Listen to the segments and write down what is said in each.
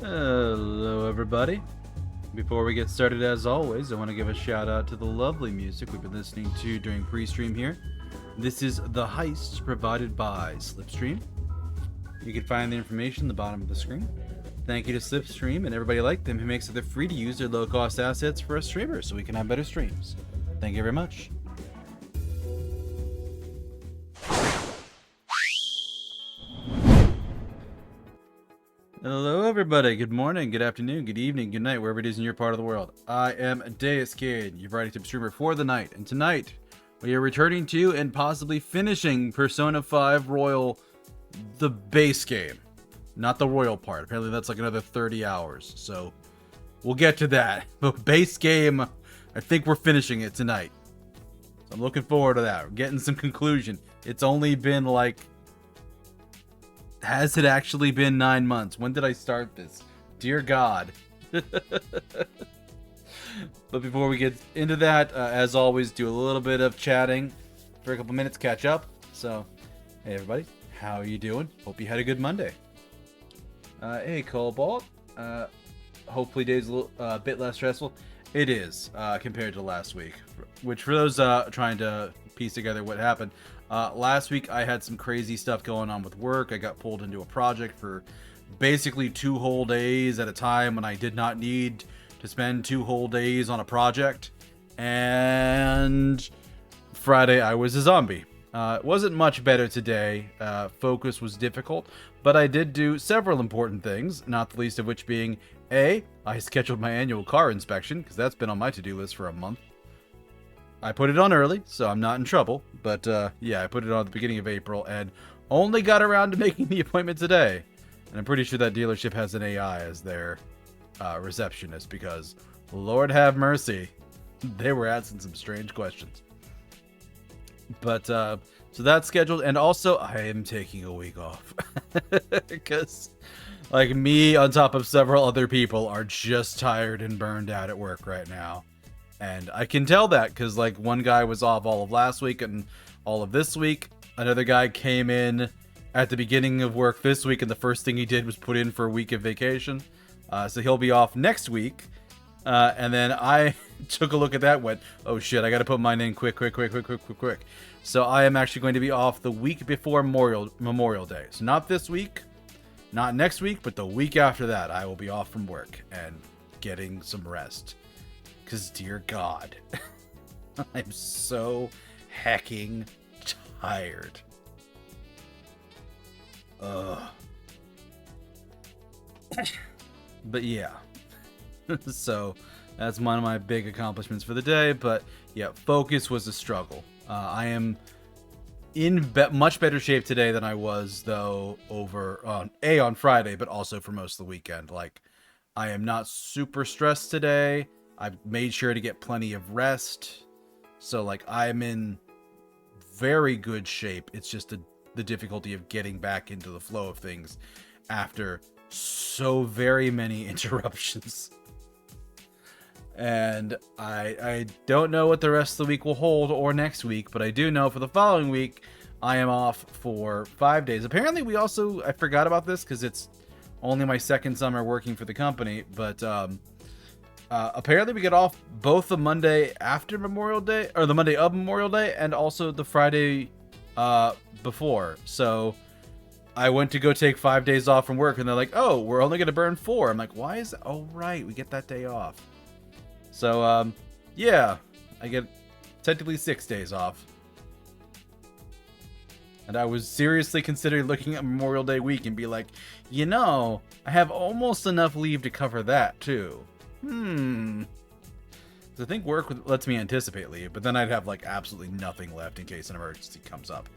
Hello, everybody. Before we get started, as always, I want to give a shout out to the lovely music we've been listening to during pre-stream here. This is The Heist, provided by Slipstream. You can find the information at the bottom of the screen. Thank you to Slipstream and everybody like them who makes it free to use their low-cost assets for us streamers so we can have better streams. Thank you very much. Hello, everybody. Good morning, good afternoon, good evening, good night, wherever it is in your part of the world. I am Deuscain, your variety tip streamer for the night, and tonight we are returning to and possibly finishing Persona 5 Royal, the base game, not the Royal part. Apparently, that's like another 30 hours, so we'll get to that. But base game, I think we're finishing it tonight. So I'm looking forward to that. We're getting some conclusion. It's only been like. Has it actually been 9 months? When did I start this? Dear God. But before we get into that, as always, do a little bit of chatting for a couple minutes, catch up. So, hey everybody, how are you doing? Hope you had a good Monday. Hey Cobalt. Hopefully day's a bit less stressful. It is, compared to last week. Which for those trying to piece together what happened, last week I had some crazy stuff going on with work. I got pulled into a project for basically 2 whole days at a time when I did not need to spend 2 whole days on a project. And Friday I was a zombie. It wasn't much better today. Focus was difficult, but I did do several important things, not the least of which being I scheduled my annual car inspection, because that's been on my to-do list for a month. I put it on early, so I'm not in trouble. But yeah, I put it on at the beginning of April and only got around to making the appointment today. And I'm pretty sure that dealership has an AI as their receptionist because, Lord have mercy, they were asking some strange questions. But so that's scheduled, and also I am taking a week off because, like, me on top of several other people are just tired and burned out at work right now. And I can tell that because, like, one guy was off all of last week and all of this week. Another guy came in at the beginning of work this week, and the first thing he did was put in for a week of vacation. So he'll be off next week. And then I took a look at that and went, oh shit, I gotta put mine in quick. So I am actually going to be off the week before Memorial Day. So not this week, not next week, but the week after that, I will be off from work and getting some rest. Because, dear God, I'm so hecking tired. But yeah. So, that's one of my big accomplishments for the day. But, yeah, focus was a struggle. I am in much better shape today than I was, though, on Friday, but also for most of the weekend. Like, I am not super stressed today. I've made sure to get plenty of rest. So, like, I'm in very good shape. It's just the difficulty of getting back into the flow of things after so very many interruptions. And I don't know what the rest of the week will hold or next week, but I do know for the following week, I am off for 5 days. Apparently, I forgot about this because it's only my second summer working for the company, but, apparently we get off both the Monday after Memorial Day, or the Monday of Memorial Day, and also the Friday before. So I went to go take 5 days off from work, and they're like, oh, we're only going to burn 4. I'm like, why is that? Oh, right, we get that day off. So, yeah, I get technically 6 days off. And I was seriously considering looking at Memorial Day week and be like, you know, I have almost enough leave to cover that, too. I think work lets me anticipate leave, but then I'd have like absolutely nothing left in case an emergency comes up.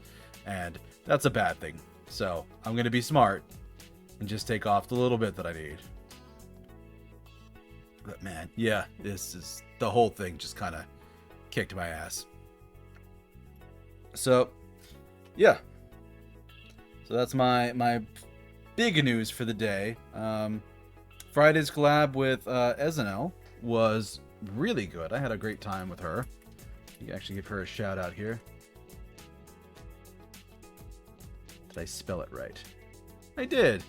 And that's a bad thing. So I'm going to be smart and just take off the little bit that I need. But man, yeah, the whole thing just kind of kicked my ass. So, yeah. So that's my big news for the day. Friday's collab with Ezenel was really good. I had a great time with her. You can actually give her a shout out here. Did I spell it right? I did.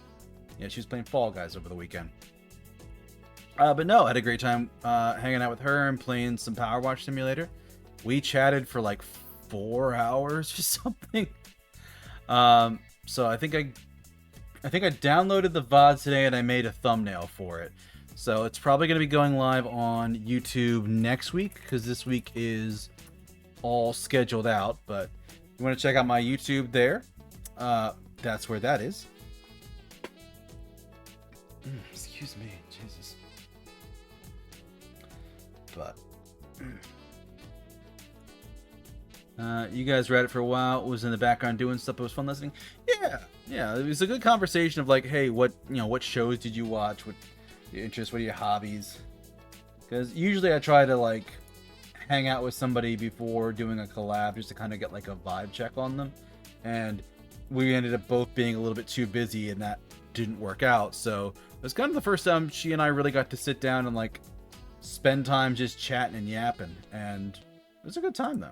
Yeah, she was playing Fall Guys over the weekend. But no, I had a great time hanging out with her and playing some Power Wash Simulator. We chatted for like 4 hours or something. So I think I downloaded the VOD today and I made a thumbnail for it. So it's probably going to be going live on YouTube next week because this week is all scheduled out. But if you want to check out my YouTube there, that's where that is. Excuse me, Jesus. But you guys read it for a while. It was in the background doing stuff. It was fun listening. Yeah. It was a good conversation of like, hey, what shows did you watch? What your interests? What are your hobbies? Because usually I try to like hang out with somebody before doing a collab just to kind of get like a vibe check on them. And we ended up both being a little bit too busy, and that didn't work out. So it was kind of the first time she and I really got to sit down and like spend time just chatting and yapping, and it was a good time though.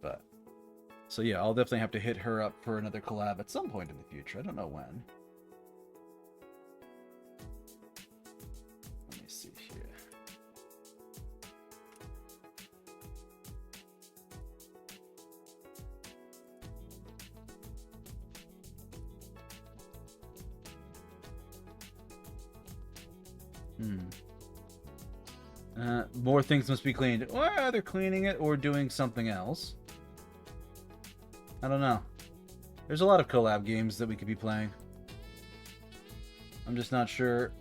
But so yeah, I'll definitely have to hit her up for another collab at some point in the future. I don't know when. Let me see here. More things must be cleaned. Or either cleaning it or doing something else. I don't know. There's a lot of collab games that we could be playing. I'm just not sure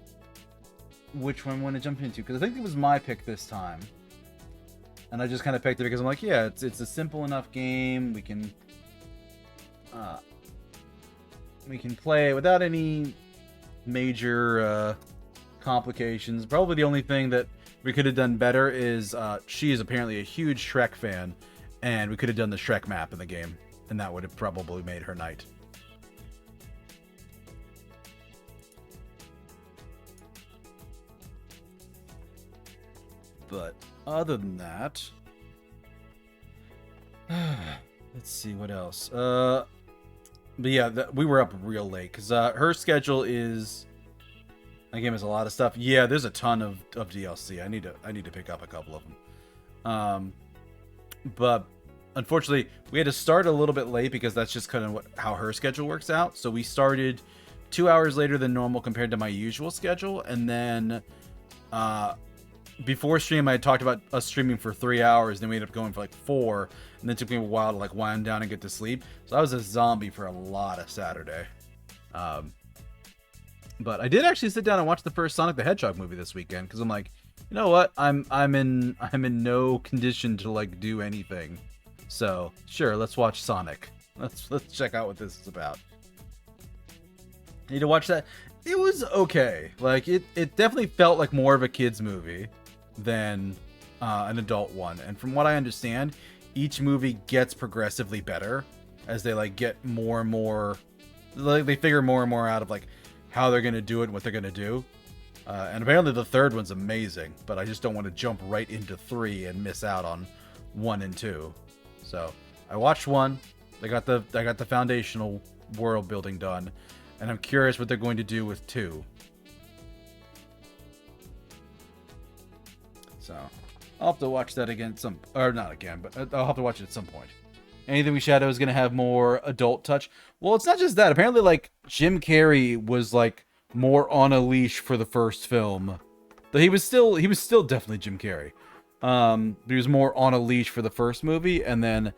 which one I want to jump into, because I think it was my pick this time. And I just kind of picked it because I'm like, yeah, it's a simple enough game. We can play it without any major complications. Probably the only thing that we could have done better is she is apparently a huge Shrek fan, and we could have done the Shrek map in the game, and that would have probably made her night. But other than that, let's see what else. But yeah, we were up real late because her schedule is. That game has a lot of stuff. Yeah, there's a ton of DLC. I need to pick up a couple of them. But unfortunately, we had to start a little bit late because that's just kind of how her schedule works out. So we started 2 hours later than normal compared to my usual schedule, and then before stream I had talked about us streaming for 3 hours, then we ended up going for like 4, and then it took me a while to like wind down and get to sleep. So I was a zombie for a lot of Saturday. But I did actually sit down and watch the first Sonic the Hedgehog movie this weekend because I'm like, you know what? I'm in no condition to like do anything. So sure, let's watch Sonic. Let's check out what this is about. Need to watch that. It was okay. Like it definitely felt like more of a kids movie than an adult one. And from what I understand, each movie gets progressively better as they like get more and more. Like they figure more and more out of like how they're going to do it and what they're going to do. And apparently the third one's amazing, but I just don't want to jump right into 3 and miss out on 1 and 2. So I watched 1. I got the foundational world building done, and I'm curious what they're going to do with 2. So I'll have to watch that again not again, but I'll have to watch it at some point. Anything we shadow is going to have more adult touch. Well, it's not just that. Apparently, like, Jim Carrey was, like, more on a leash for the first film. But he was still definitely Jim Carrey. But he was more on a leash for the first movie, and then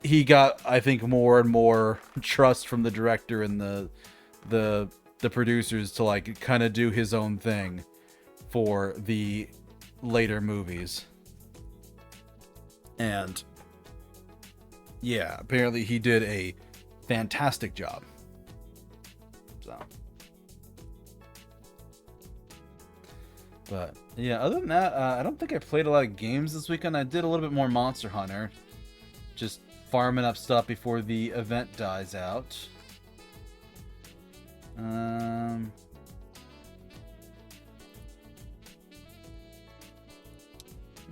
he got, I think, more and more trust from the director and the producers to, like, kind of do his own thing for the later movies. And yeah, apparently he did a fantastic job. So, but yeah, other than that, I don't think I played a lot of games this weekend. I did a little bit more Monster Hunter, just farming up stuff before the event dies out. Let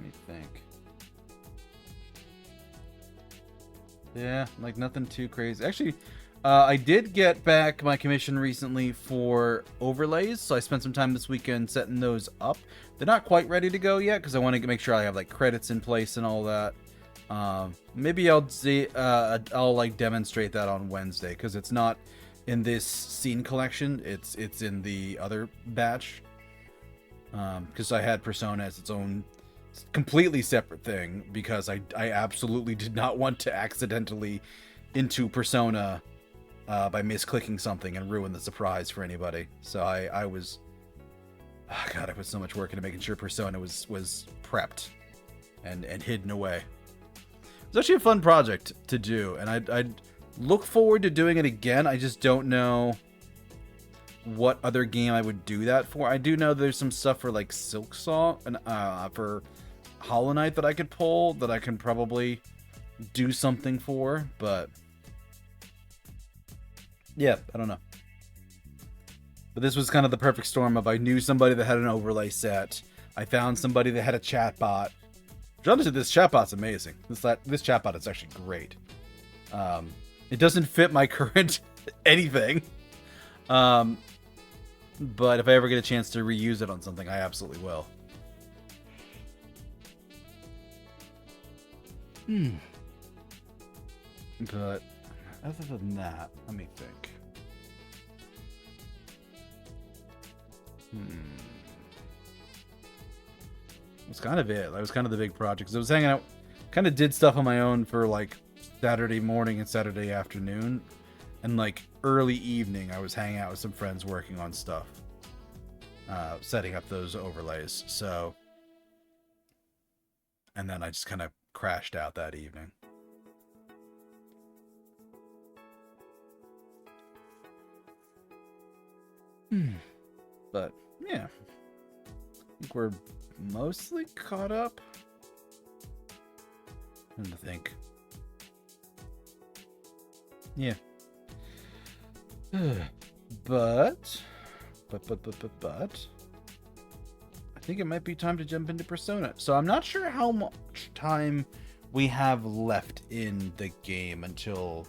me think. Yeah, like nothing too crazy. Actually, I did get back my commission recently for overlays, so I spent some time this weekend setting those up. They're not quite ready to go yet because I want to make sure I have like credits in place and all that. Maybe I'll like demonstrate that on Wednesday because it's not in this scene collection. It's in the other batch. Because I had Persona as its own completely separate thing because I absolutely did not want to accidentally into Persona by misclicking something and ruin the surprise for anybody. So I was, oh God, I put so much work into making sure Persona was prepped and hidden away. It was actually a fun project to do, and I'd look forward to doing it again. I just don't know what other game I would do that for. I do know there's some stuff for like Silksong and for Hollow Knight that I could pull that I can probably do something for, but yeah, I don't know. But this was kind of the perfect storm of I knew somebody that had an overlay set. I found somebody that had a chatbot. Honestly, this chatbot's amazing. This chatbot is actually great. It doesn't fit my current anything. But if I ever get a chance to reuse it on something, I absolutely will. But other than that, let me think. That's kind of it. That was kind of the big project. 'Cause I was hanging out, kind of did stuff on my own for like Saturday morning and Saturday afternoon. And like early evening, I was hanging out with some friends working on stuff. Setting up those overlays. So, and then I just kind of crashed out that evening. But yeah, I think we're mostly caught up. I'm to think. Yeah. But I think it might be time to jump into Persona. So I'm not sure how much time we have left in the game until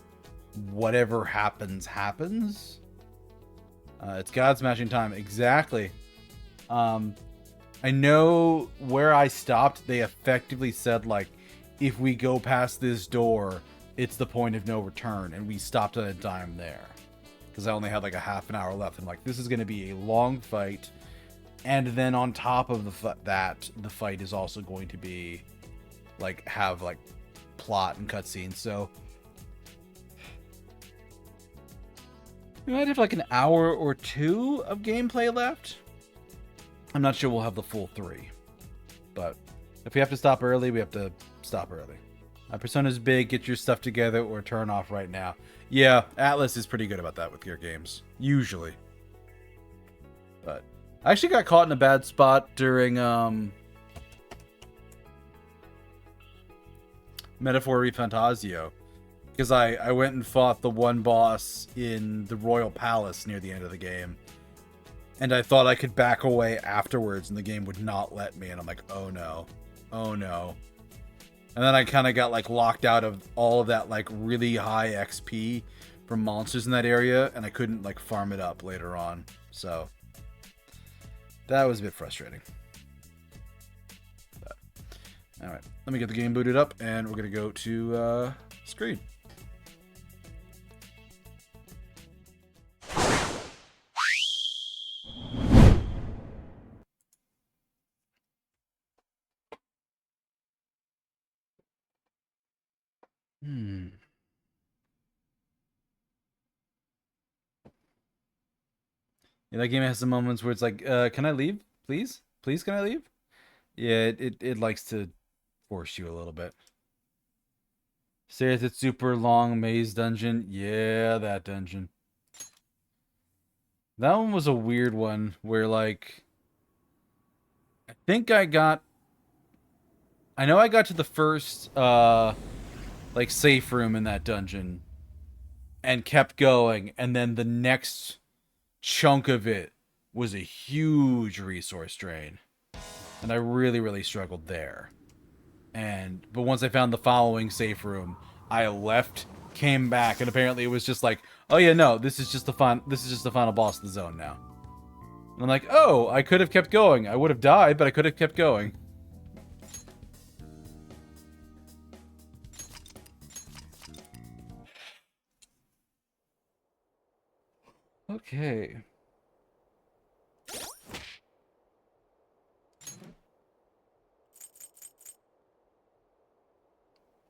whatever happens. It's God smashing time. Exactly. I know where I stopped, they effectively said, like, if we go past this door, it's the point of no return. And we stopped at a time there. Because I only had like a half an hour left. I'm like, this is going to be a long fight. And then on top of the fight is also going to be, like, have, like, plot and cutscenes. So we might have like an hour or two of gameplay left. I'm not sure we'll have the full 3. But if we have to stop early, we have to stop early. Persona's big, get your stuff together or turn off right now. Yeah, ALTUS is pretty good about that with your games. Usually. But I actually got caught in a bad spot during Metaphor Refantasio. Because I went and fought the one boss in the Royal Palace near the end of the game. And I thought I could back away afterwards, and the game would not let me. And I'm like, oh no. Oh no. And then I kind of got, like, locked out of all of that, like, really high XP from monsters in that area. And I couldn't, like, farm it up later on. So that was a bit frustrating. But, alright, let me get the game booted up, and we're going to go to screen. Yeah, that game has some moments where it's like, can I leave? Please? Please, can I leave? Yeah, it likes to force you a little bit. Says it's super long maze dungeon. Yeah, that dungeon. That one was a weird one where, like, I know I got to the first, like, safe room in that dungeon and kept going, and then the next chunk of it was a huge resource drain. And I really, really struggled there. But once I found the following safe room, I left, came back, and apparently it was just like, oh yeah, no, this is just the final boss of the zone now. And I'm like, oh, I could have kept going. I would have died, but I could have kept going. Okay.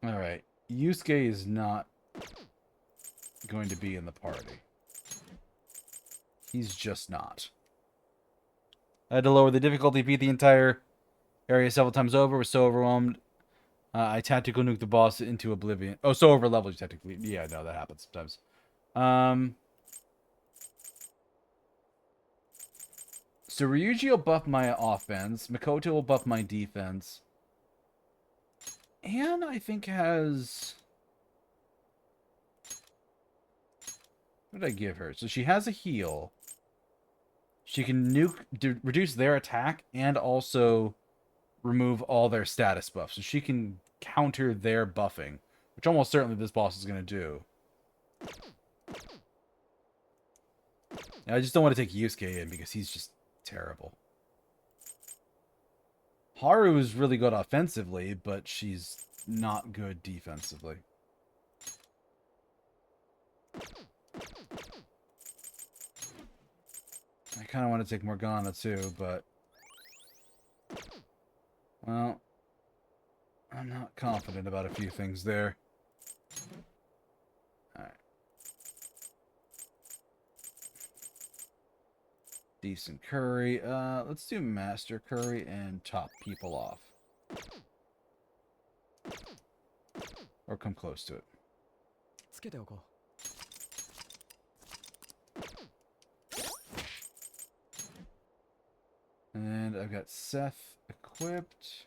Alright. Deuscain is not going to be in the party. He's just not. I had to lower the difficulty, beat the entire area several times over, was so overwhelmed. I tactical nuked the boss into oblivion. Oh, so over leveled technically. Yeah, no, that happens sometimes. So Ryuji will buff my offense. Makoto will buff my defense. Anne, I think, has... What did I give her? So she has a heal. She can reduce their attack and also remove all their status buffs. So she can counter their buffing, which almost certainly this boss is going to do. I just don't want to take Deuscain in because he's just terrible. Haru is really good offensively, but she's not good defensively. I kind of want to take Morgana too, but... Well... I'm not confident about a few things there. Alright. Decent curry. Let's do Master Curry and top people off. Or come close to it. And I've got Seth equipped.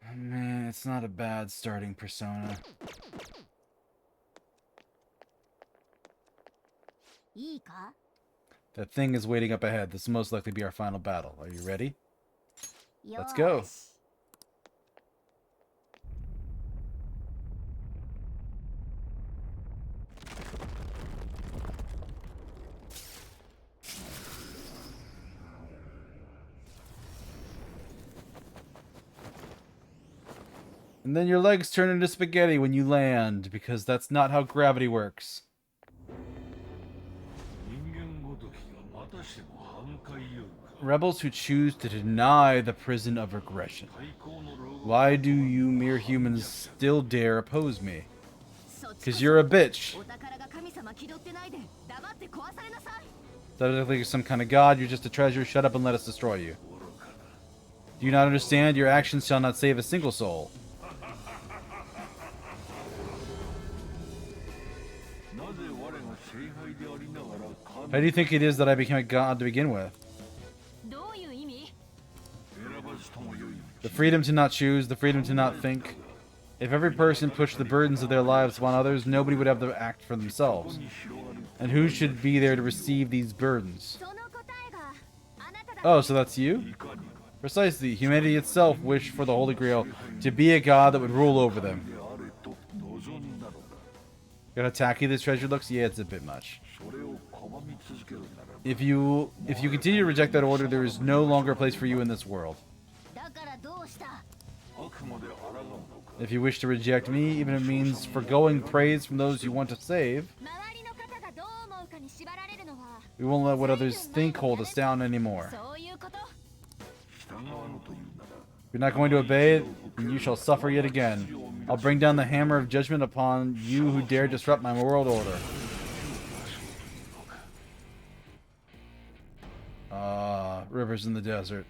Oh, man, it's not a bad starting persona. That thing is waiting up ahead. This will most likely be our final battle. Are you ready? Let's go. And then your legs turn into spaghetti when you land, because that's not how gravity works. Rebels who choose to deny the prison of regression. Why do you mere humans still dare oppose me? Because you're a bitch. Instead of like some kind of god, you're just a treasure. Shut up and let us destroy you. Do you not understand? Your actions shall not save a single soul. How do you think it is that I became a god to begin with? The freedom to not choose, the freedom to not think. If every person pushed the burdens of their lives upon others, nobody would have to act for themselves. And who should be there to receive these burdens? Oh, so that's you? Precisely. Humanity itself wished for the Holy Grail to be a god that would rule over them. You know how tacky this treasure looks? Yeah, it's a bit much. If you continue to reject that order, there is no longer a place for you in this world. If you wish to reject me, even if it means forgoing praise from those you want to save, we won't let what others think hold us down anymore. If you're not going to obey it, then you shall suffer yet again. I'll bring down the hammer of judgment upon you who dare disrupt my world order. Rivers in the desert.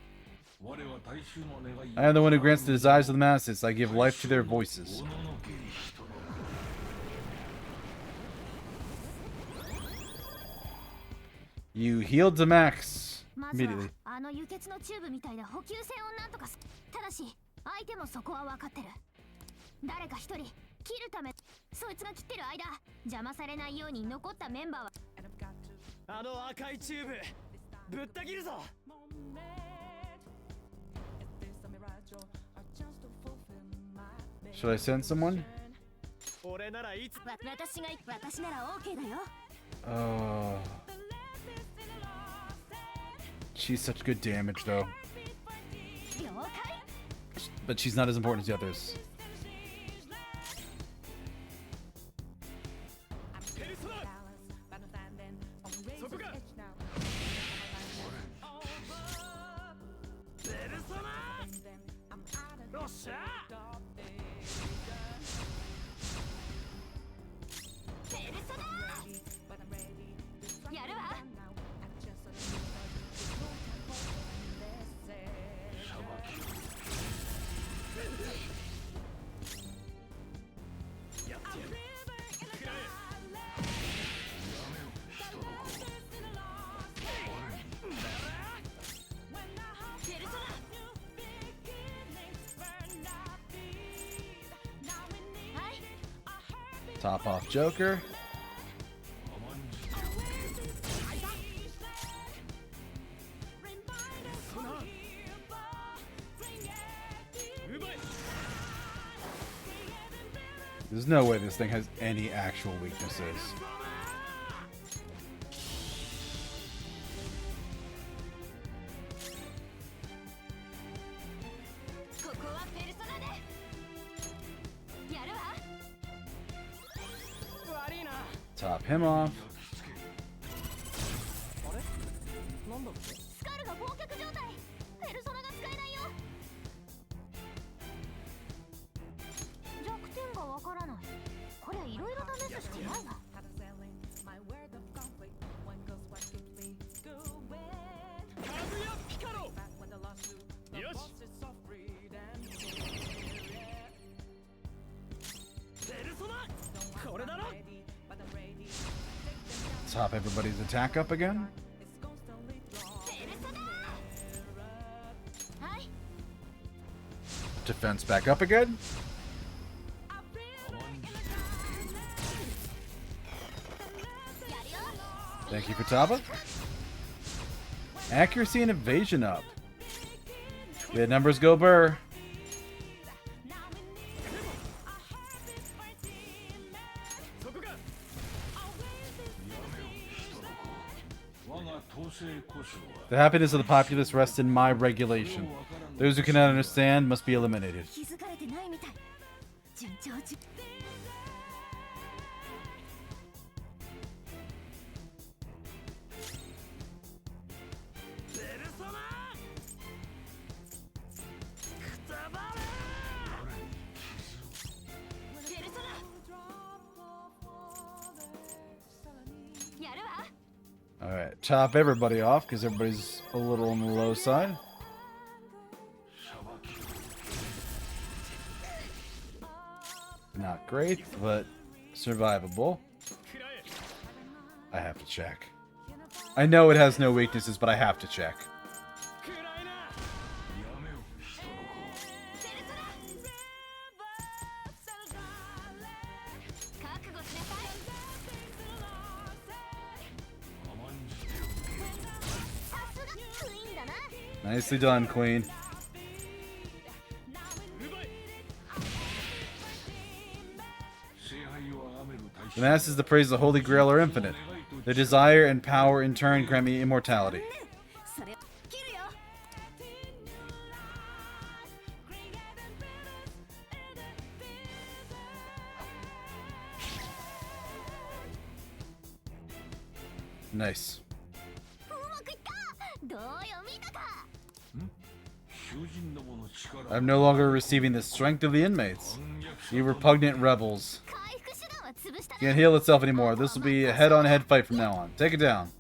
I am the one who grants the desires of the masses. I give life to their voices. You healed to max immediately. Should I send someone? Oh. She's such good damage, though. But she's not as important as the others. Top off Joker. There's no way this thing has any actual weaknesses. Top him off. Top everybody's attack up again. Defense back up again. Thank you for Taba. Accuracy and evasion up. The numbers go burr. The happiness of the populace rests in my regulation. Those who cannot understand must be eliminated. Alright, chop everybody off because everybody's a little on the low side. Not great, but survivable. I have to check. I know it has no weaknesses, but I have to check. Nicely done, Queen. The masses, the praise of the Holy Grail are infinite. Their desire and power in turn grant me immortality. Nice. I'm no longer receiving the strength of the inmates. You repugnant rebels. Can't heal itself anymore. This will be a head-on-head fight from now on. Take it down.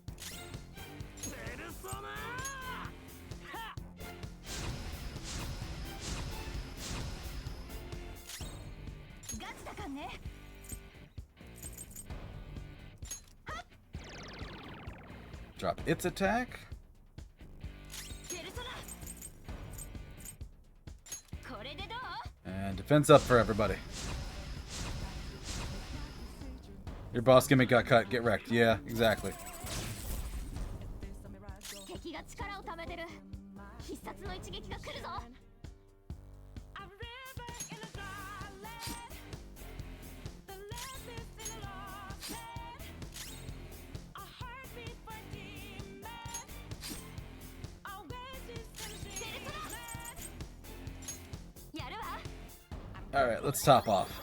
Drop its attack. And defense up for everybody. Your boss gimmick got cut. Get wrecked. Yeah, exactly. Alright, let's top off.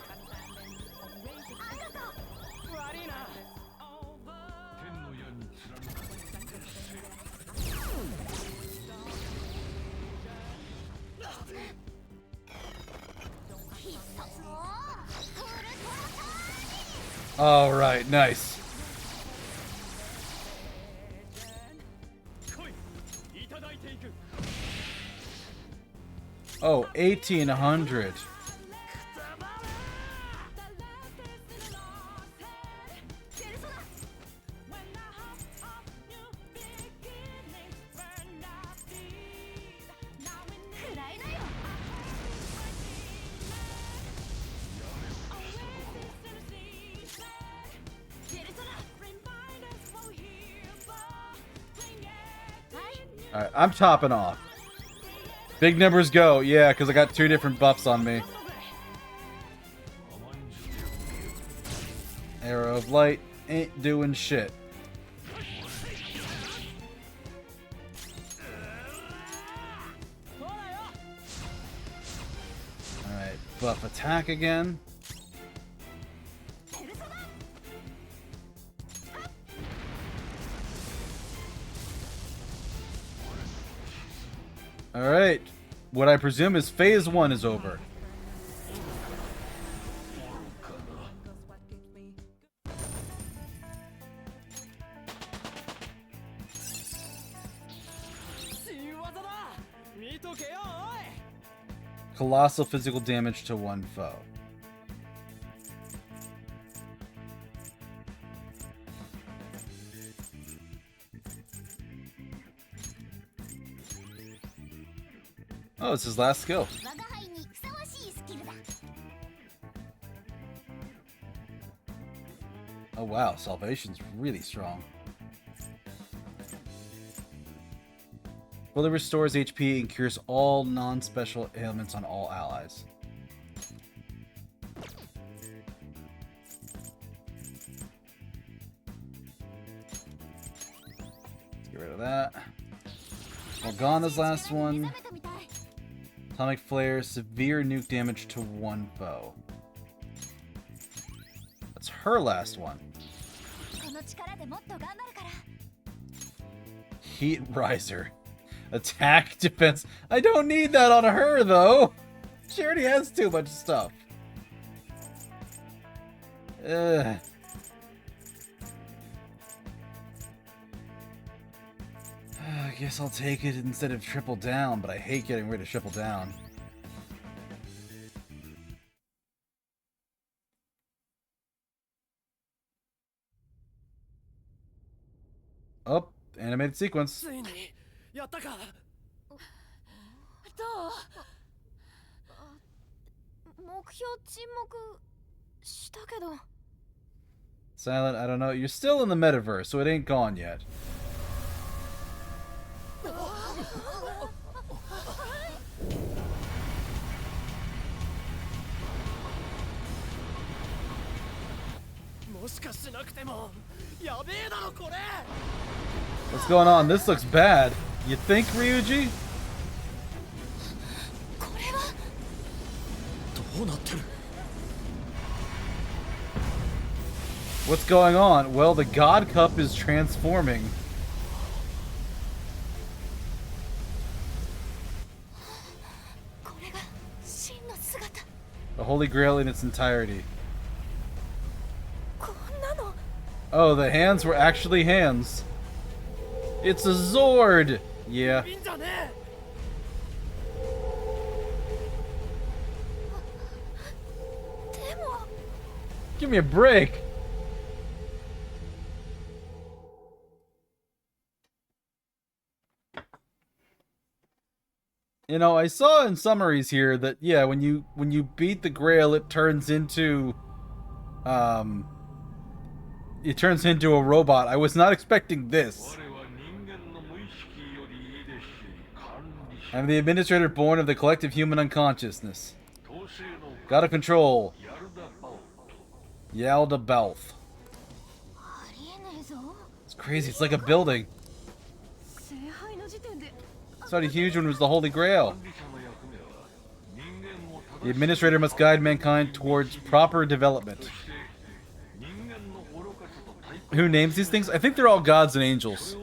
Alright, nice. Oh, 1800. Alright, I'm topping off. Big numbers go. Yeah, because I got 2 different buffs on me. Arrow of Light ain't doing shit. Alright, buff attack again. Alright, what I presume is phase 1 is over. Colossal physical damage to one foe. Oh, it's his last skill. Oh wow, Salvation's really strong. Fully restores HP and cures all non-special ailments on all allies. Let's get rid of that. Morgana's last one. Atomic Flare, severe nuke damage to one foe. That's her last one. Heat Riser. Attack, defense. I don't need that on her, though. She already has too much stuff. Ugh. I guess I'll take it instead of triple down, but I hate getting rid of triple down. Oh, animated sequence. Silent, I don't know. You're still in the metaverse, so it ain't gone yet. What's going on? This looks bad. You think, Ryuji? What's going on? Well, the God Cup is transforming. The Holy Grail in its entirety. Oh, the hands were actually hands. It's a Zord! Yeah. Give me a break! You know, I saw in summaries here that, yeah, when you beat the Grail, it turns into a robot. I was not expecting this. I'm the administrator born of the collective human unconsciousness. Gotta control. Yalda Balth. It's crazy, it's like a building. It's already huge when it was the Holy Grail. The administrator must guide mankind towards proper development. Who names these things? I think they're all gods and angels.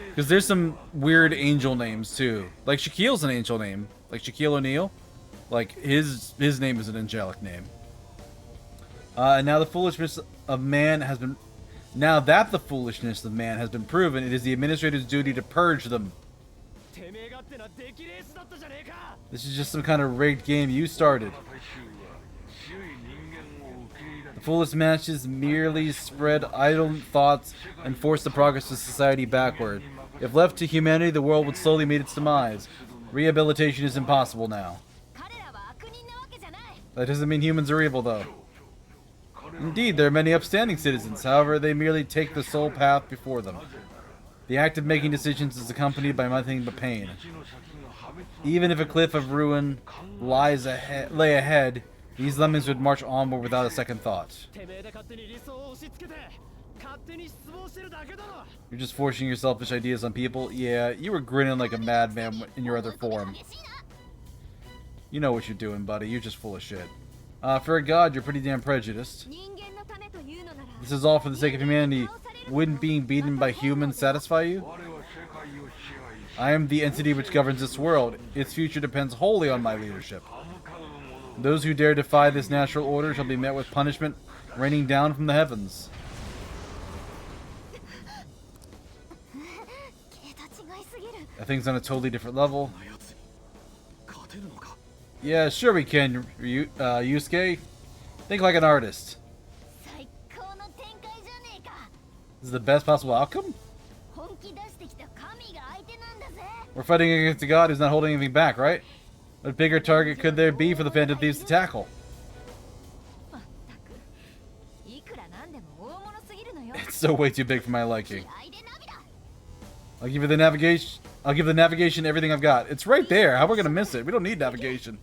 Because there's some weird angel names too. Like Shaquille's an angel name. Like Shaquille O'Neal. Like his name is an angelic name. And now the foolishness of man has been... Now that the foolishness of man has been proven, it is the administrator's duty to purge them. This is just some kind of rigged game you started. The foolish matches merely spread idle thoughts and force the progress of society backward. If left to humanity, the world would slowly meet its demise. Rehabilitation is impossible now. That doesn't mean humans are evil, though. Indeed, there are many upstanding citizens. However, they merely take the sole path before them. The act of making decisions is accompanied by nothing but pain. Even if a cliff of ruin lay ahead, these lemmings would march onward without a second thought. You're just forcing your selfish ideas on people? Yeah, you were grinning like a madman in your other form. You know what you're doing, buddy. You're just full of shit. For a god, you're pretty damn prejudiced. This is all for the sake of humanity. Wouldn't being beaten by humans satisfy you? I am the entity which governs this world. Its future depends wholly on my leadership. Those who dare defy this natural order shall be met with punishment raining down from the heavens. That thing's on a totally different level. Yeah, sure we can, Deuscain. Think like an artist. This is the best possible outcome? We're fighting against a god who's not holding anything back, right? What bigger target could there be for the Phantom Thieves to tackle? It's so way too big for my liking. I'll give you the navigation. I'll give the navigation everything I've got. It's right there. How are we gonna miss it? We don't need navigation.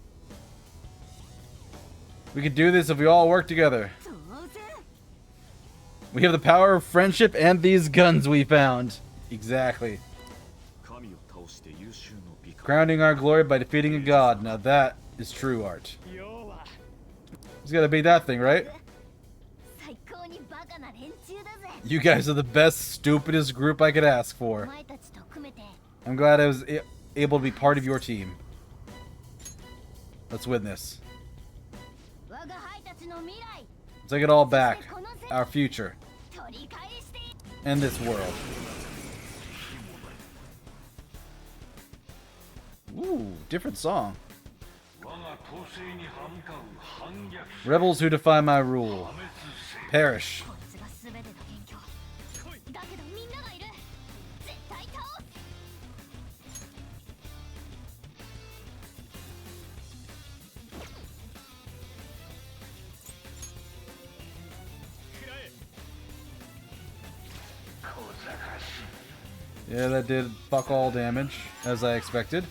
We can do this if we all work together. We have the power of friendship and these guns we found. Exactly. Crowning our glory by defeating a god. Now that is true art. He's gotta beat that thing, right? You guys are the best, stupidest group I could ask for. I'm glad I was able to be part of your team. Let's win this. Take it all back. Our future. And this world. Ooh, different song. Rebels who defy my rule. Perish. Yeah, that did fuck all damage, as I expected.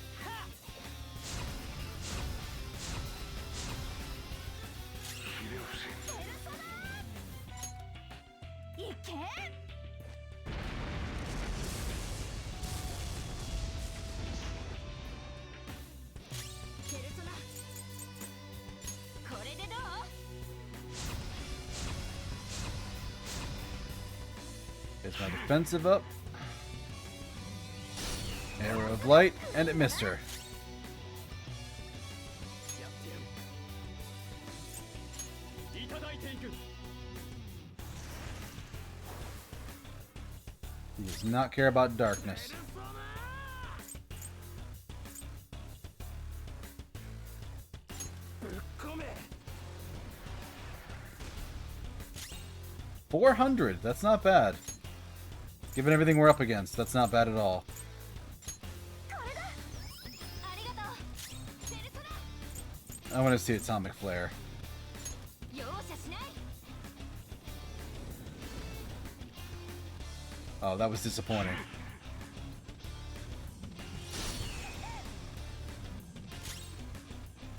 Gets my defensive up. Arrow of light, and it missed her. He does not care about darkness. $400, that's not bad. Given everything we're up against, that's not bad at all. I want to see Atomic Flare. Oh, that was disappointing.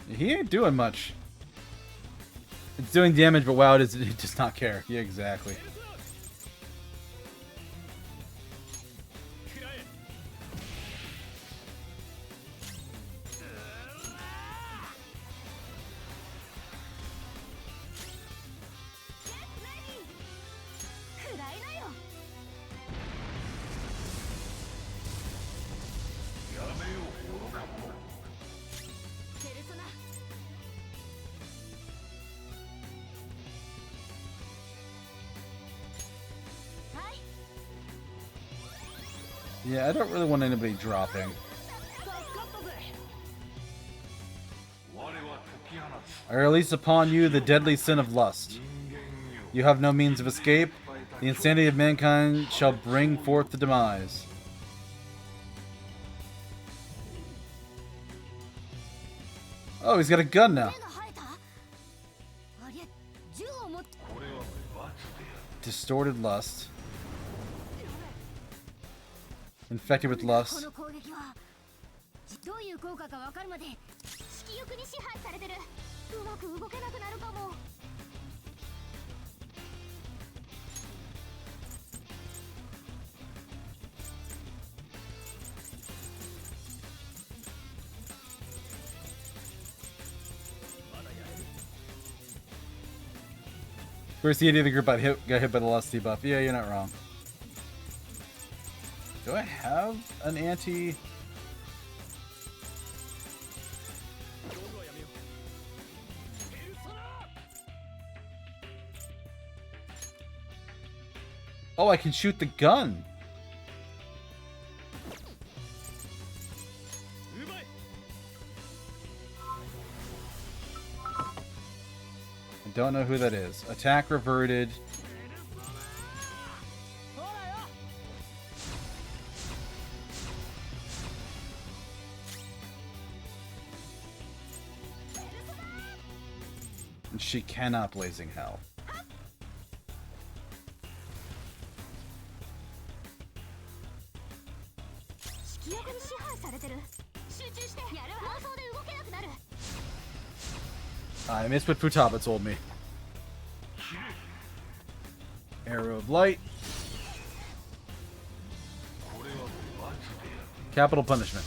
He ain't doing much. It's doing damage, but wow, it does not care. Yeah, exactly. Yeah, I don't really want anybody dropping. I release upon you the deadly sin of lust. You have no means of escape. The insanity of mankind shall bring forth the demise. Oh, he's got a gun now. Distorted lust. Infected with lust. Where's the idiot of the group got hit by the lust debuff? Yeah, you're not wrong. Do I have an anti... Oh, I can shoot the gun. I don't know who that is. Attack reverted. And she cannot Blazing Hell. I missed what Futaba told me. Arrow of Light. Capital Punishment.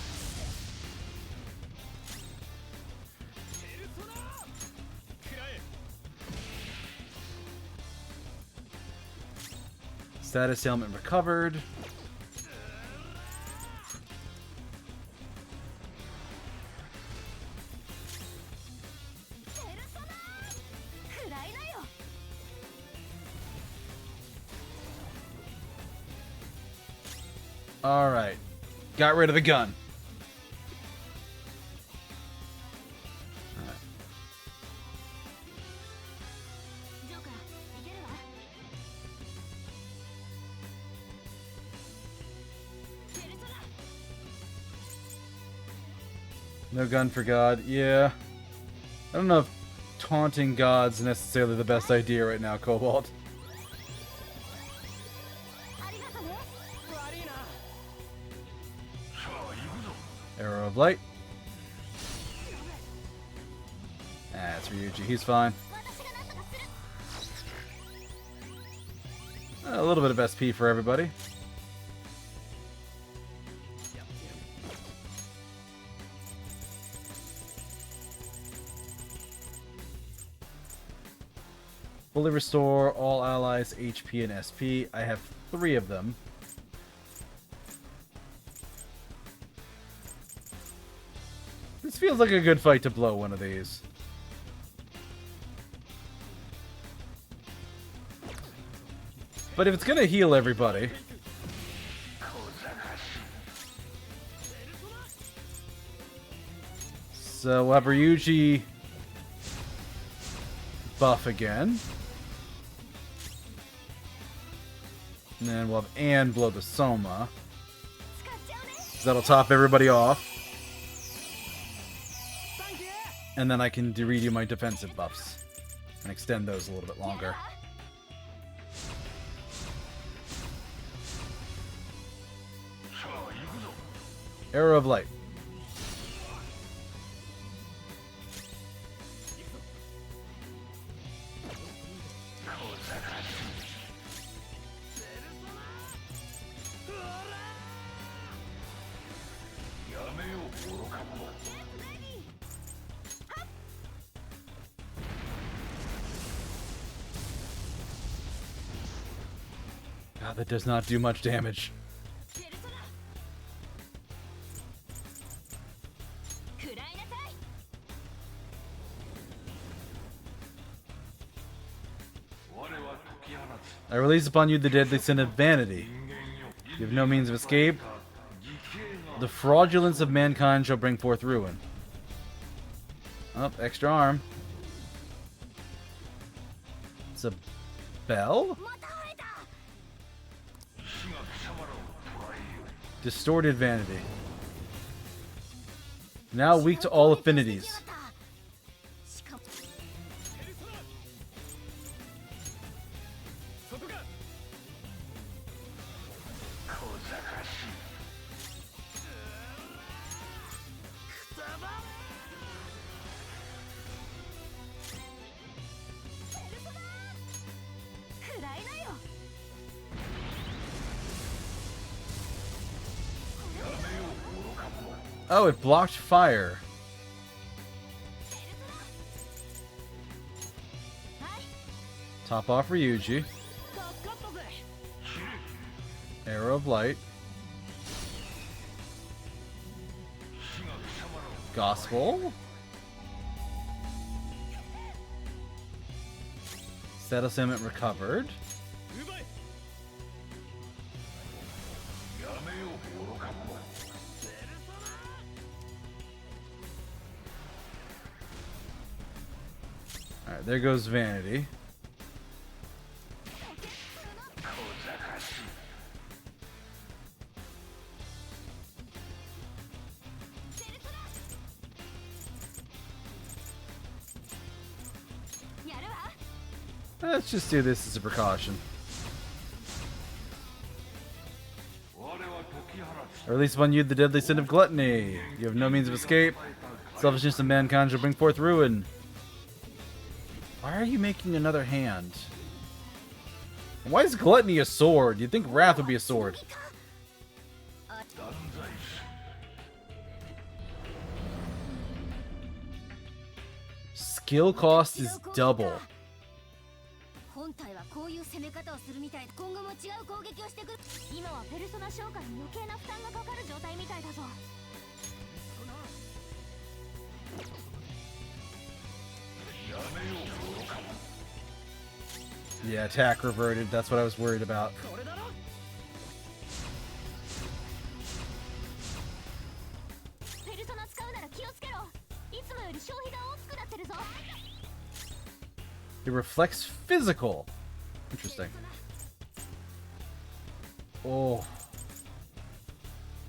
Status ailment recovered. Alright. Got rid of the gun. Alright. No gun for God. Yeah. I don't know if taunting God's necessarily the best idea right now, Cobalt. Arrow of Light. That's Ryuji. He's fine. A little bit of SP for everybody. Fully restore all allies' HP and SP. I have 3 of them. This feels like a good fight to blow one of these. But if it's gonna heal everybody... So we'll have Ryuji buff again. And then we'll have Anne blow the Soma. So that'll top everybody off. And then I can redo my defensive buffs and extend those a little bit longer. Arrow of Light. God, that does not do much damage. I release upon you the deadly sin of vanity. You have no means of escape. The fraudulence of mankind shall bring forth ruin. Oh, extra arm. It's a bell? Distorted vanity. Now weak to all affinities. Oh, it blocked fire. Top off Ryuji. Arrow of Light. Gospel. Settlement recovered. Alright, there goes Vanity. Let's just do this as a precaution. Or at least upon you the deadly sin of gluttony. You have no means of escape. Selfishness of mankind shall bring forth ruin. Why are you making another hand? Why is gluttony a sword? You'd think wrath would be a sword. Skill cost is double. Yeah, attack reverted. That's what I was worried about. It reflects physical. Interesting. Oh.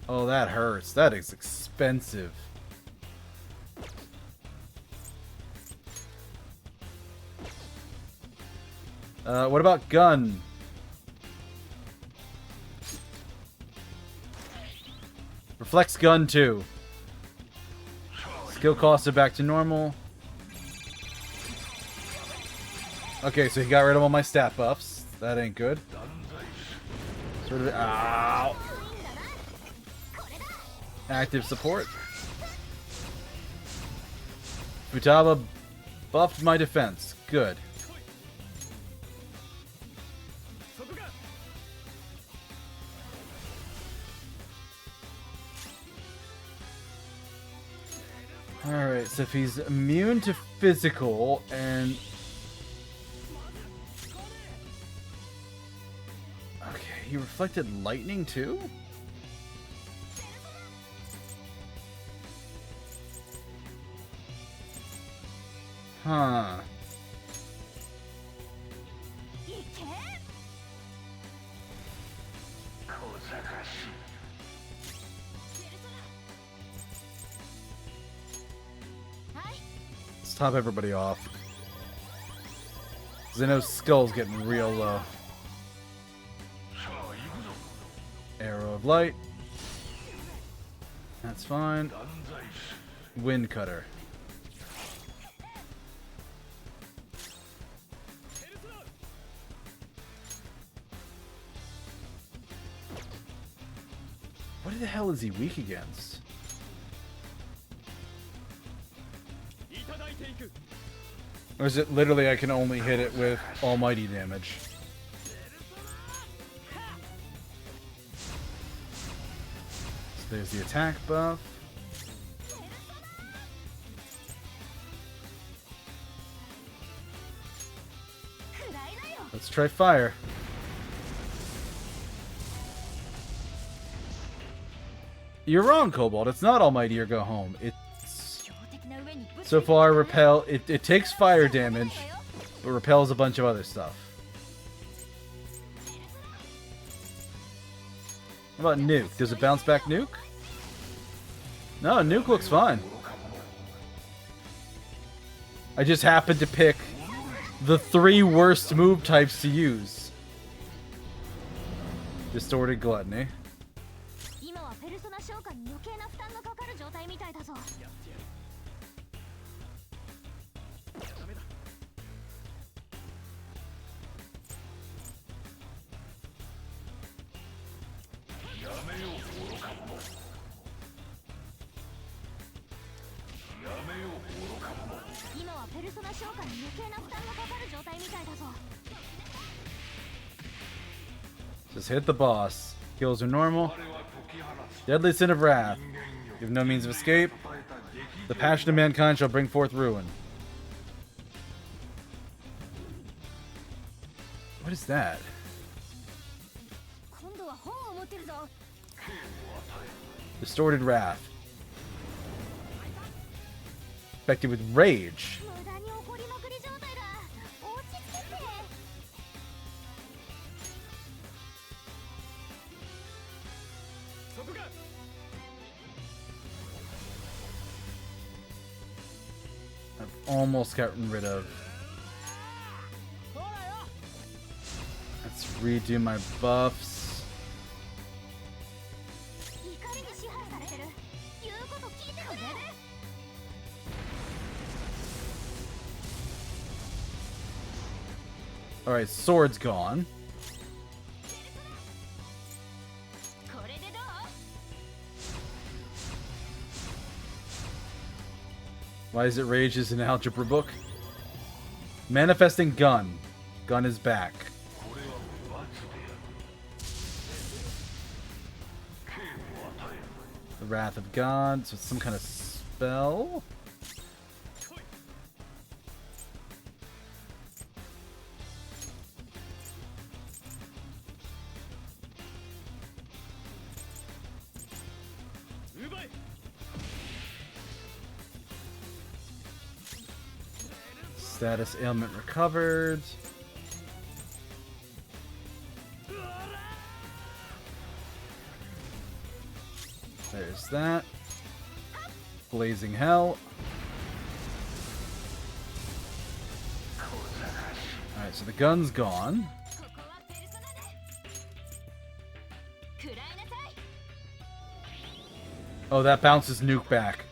Oh, that hurts. That is expensive. What about gun? Reflects gun too. Skill costs are back to normal. Okay, so he got rid of all my stat buffs. That ain't good. Sort of. Ow. Active support. Futaba buffed my defense. Good. Alright, so if he's immune to physical and... Okay, he reflected lightning too? Huh. Let's top everybody off. Because I know Skull's getting real low. Arrow of Light. That's fine. Wind Cutter. What the hell is he weak against? Or is it literally I can only hit it with almighty damage? So there's the attack buff. Let's try fire. You're wrong, Cobalt. It's not Almighty or Go Home. It's... So far, Repel... It takes fire damage, but repels a bunch of other stuff. What about Nuke? Does it bounce back Nuke? No, Nuke looks fine. I just happened to pick the 3 worst move types to use. Distorted Gluttony. Just hit the boss. Kills are normal. Deadly Sin of Wrath. You have no means of escape. The passion of mankind shall bring forth ruin. What is that? Distorted Wrath. Affected with rage. I've almost gotten rid of. Let's redo my buffs. Alright, sword's gone. Why is it Rage is an algebra book? Manifesting Gun. Gun is back. The Wrath of God, so it's some kind of spell? Status ailment recovered. There's that. Blazing Hell. Alright, so the gun's gone. Oh, that bounces Nuke back.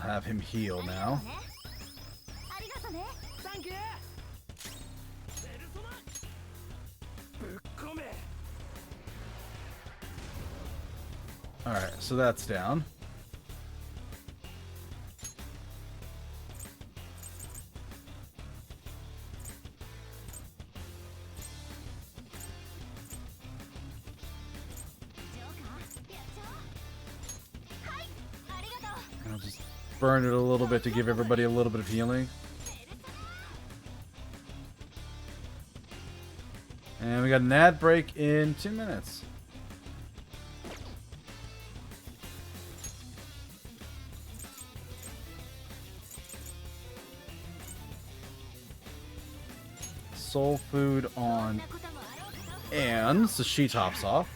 I'll have him heal now. Alright, so that's down. I'll just burn it a little bit to give everybody a little bit of healing. And we got an ad break in 2 minutes. Soul food on, and so she tops off.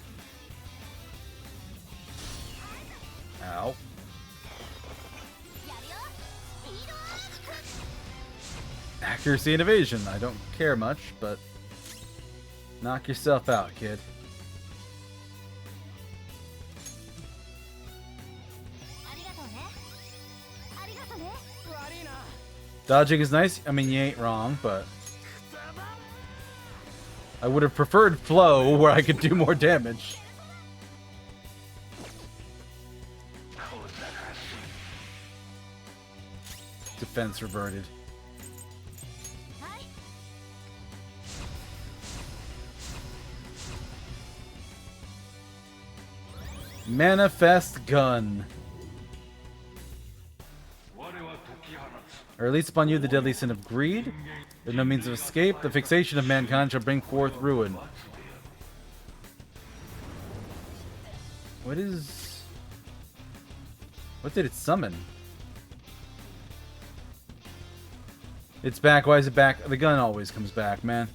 Ow. Accuracy and evasion. I don't care much, but knock yourself out, kid. Dodging is nice. I mean, you ain't wrong, but I would have preferred flow where I could do more damage. Defense reverted. Manifest gun. Or release upon you the deadly sin of greed. There's no means of escape. The fixation of mankind shall bring forth ruin. What did it summon? It's back. Why is it back? The gun always comes back, man.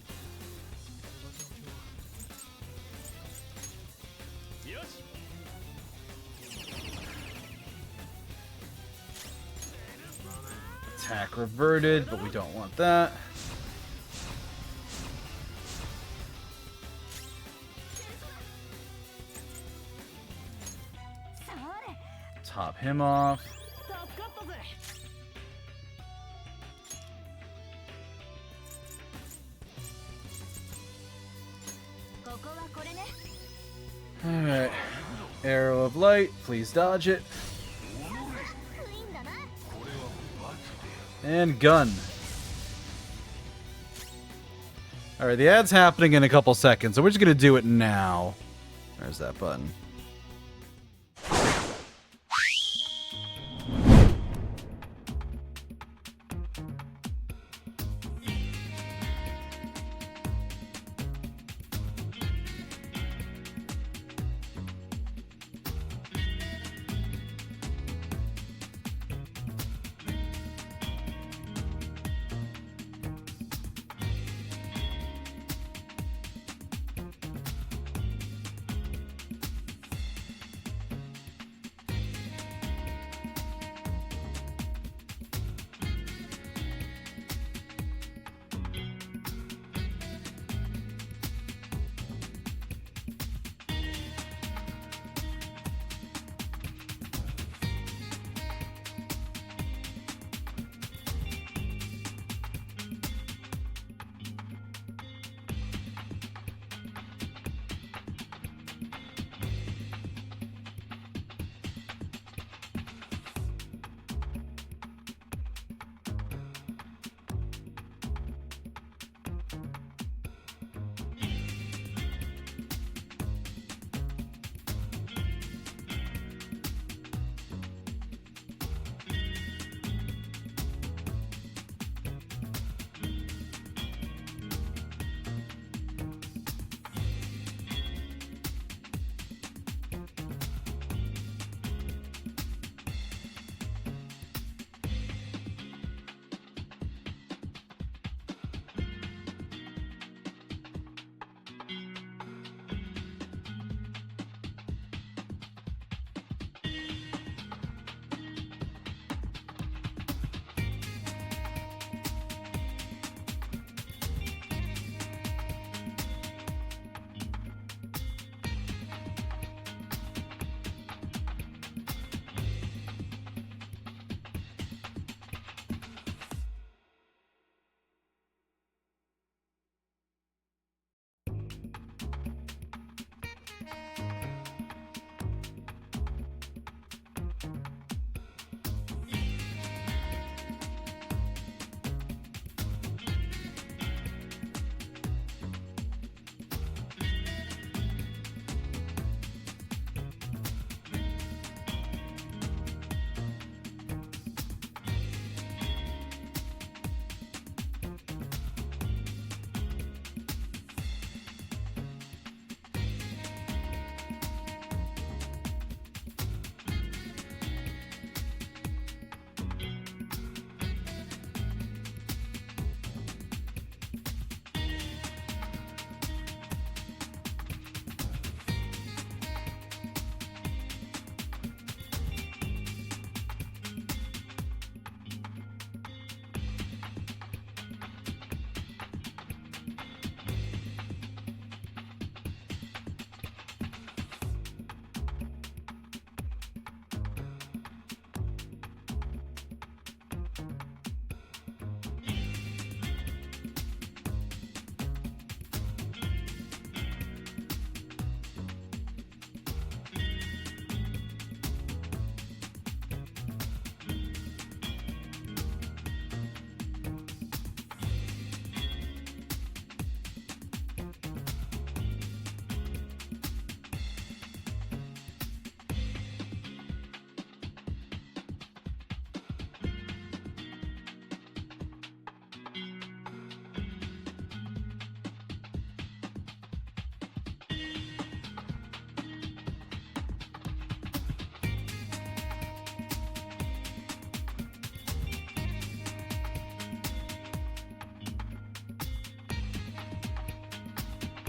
Attack reverted, but we don't want that. Top him off. Alright. Arrow of light, please dodge it. And gun. Alright, the ad's happening in a couple seconds, so we're just gonna do it now. There's that button.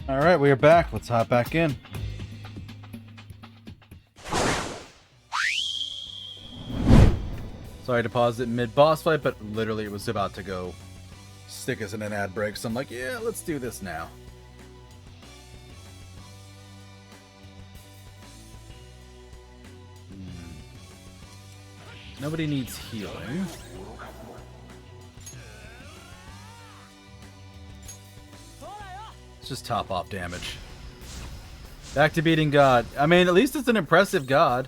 Alright, we are back. Let's hop back in. Sorry to pause it mid-boss fight, but literally it was about to go stick us in an ad break, so I'm like, yeah, let's do this now. Nobody needs healing. Let's just top off damage. Back to beating God. I mean, at least it's an impressive God.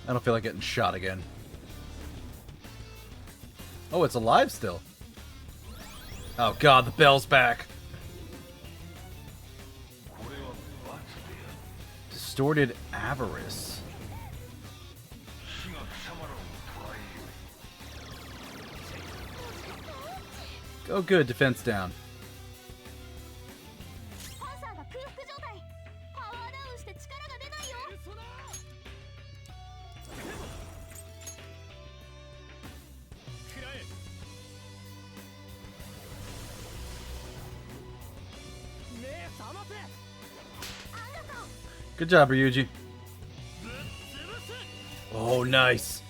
I don't feel like getting shot again. Oh, it's alive still. Oh god, the bell's back. Distorted avarice. Oh good, defense down. Good job, Ryuji. Oh, nice.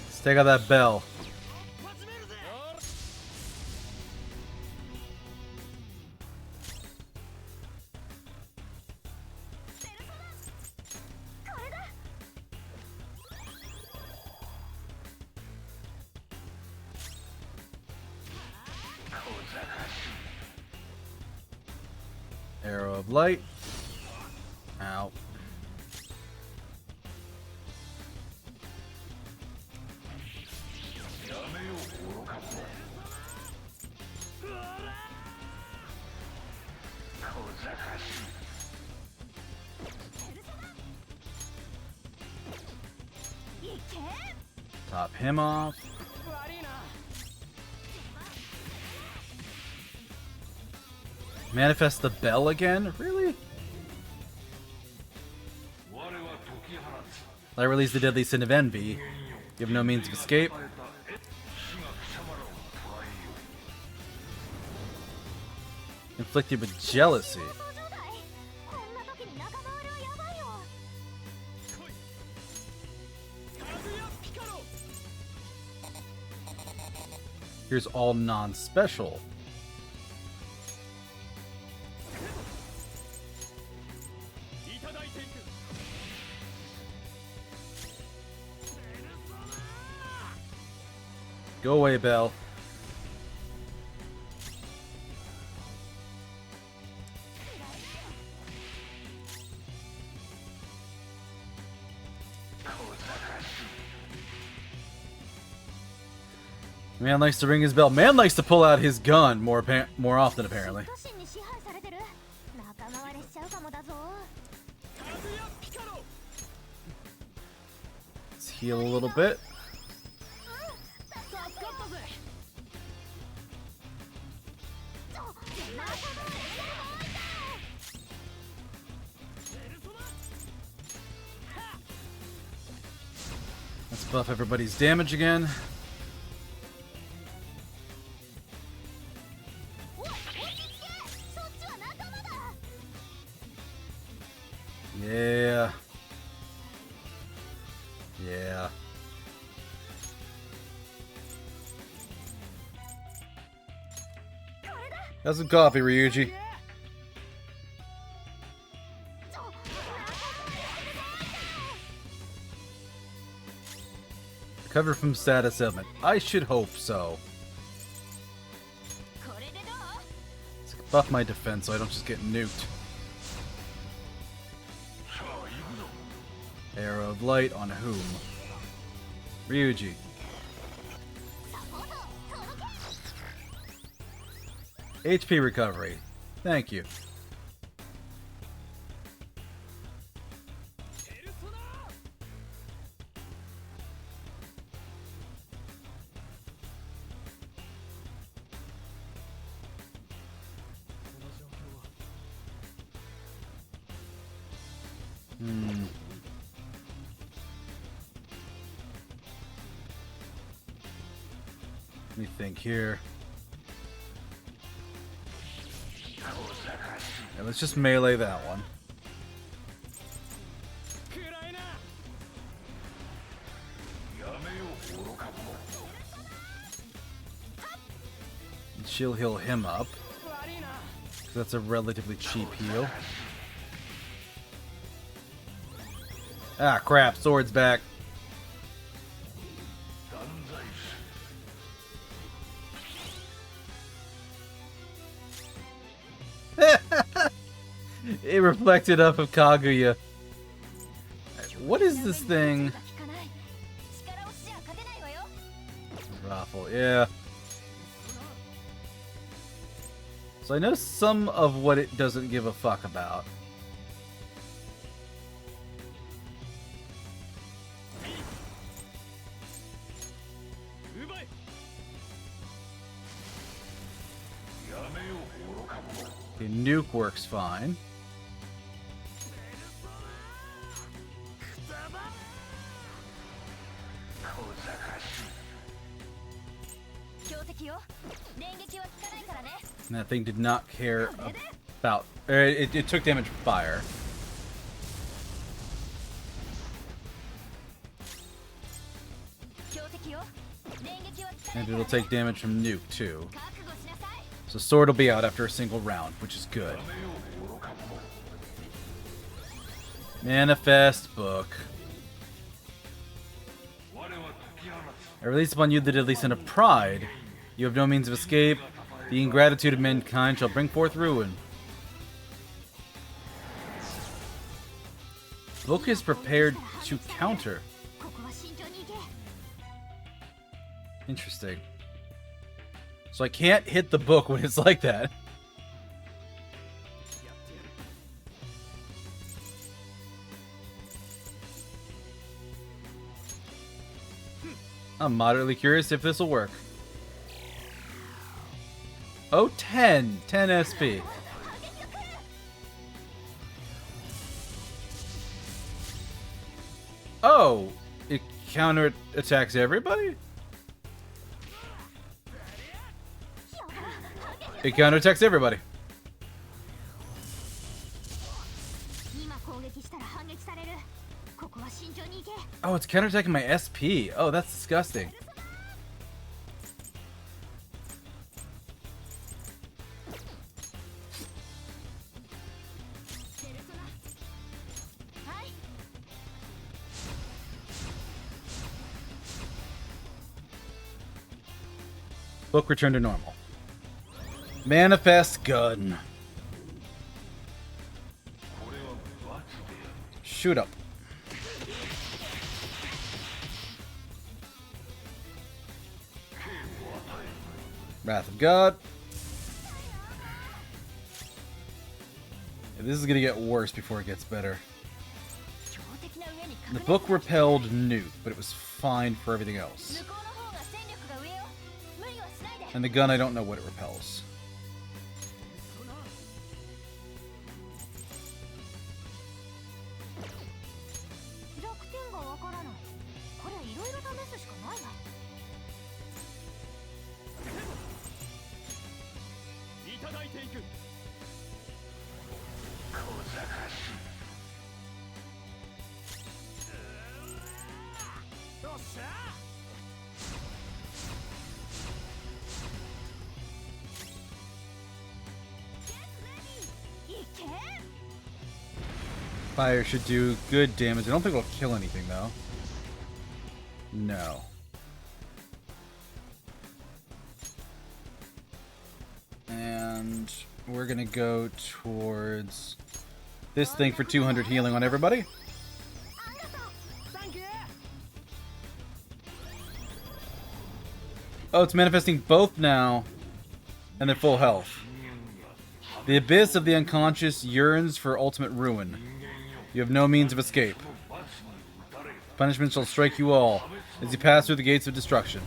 Let's take out that bell. Arrow of light. Ow. Top him off. Manifest the bell again? Really? I release the deadly sin of envy. You have no means of escape. Inflicted with jealousy. Here's all non-special. Go away, Belle. Man likes to ring his bell. Man likes to pull out his gun more often, apparently. Let's heal a little bit. Let's buff everybody's damage again. Yeah. Yeah. Have some coffee, Ryuji. Recover from status ailment. I should hope so. Let's buff my defense so I don't just get nuked. Arrow of light on whom? Ryuji. HP recovery. Thank you. Let me think here. Yeah, let's just melee that one. She'll heal him up. That's a relatively cheap heal. Ah, crap. Sword's back. It reflected off of Kaguya. What is this thing? Raffle, yeah. So I know some of what it doesn't give a fuck about. Okay, nuke works fine. And that thing did not care about... It took damage from fire. And it'll take damage from nuke, too. So sword will be out after a single round, which is good. Manifest book. I release upon you the deadly sin of pride. You have no means of escape. The ingratitude of mankind shall bring forth ruin. Book is prepared to counter. Interesting. So I can't hit the book when it's like that. I'm moderately curious if this will work. Oh, 10 SP. Oh, it counter attacks everybody? It counter attacks everybody. Oh, it's counterattacking my SP. Oh, that's disgusting. Book returned to normal. Manifest gun. Shoot up. Wrath of God. This is gonna get worse before it gets better. The book repelled nuke, but it was fine for everything else. And the gun, I don't know what it repels. Fire should do good damage. I don't think it'll kill anything, though. No. And we're gonna go towards this thing for 200 healing on everybody. Oh, it's manifesting both now, and they're full health. The abyss of the unconscious yearns for ultimate ruin. You have no means of escape. Punishment shall strike you all as you pass through the gates of destruction.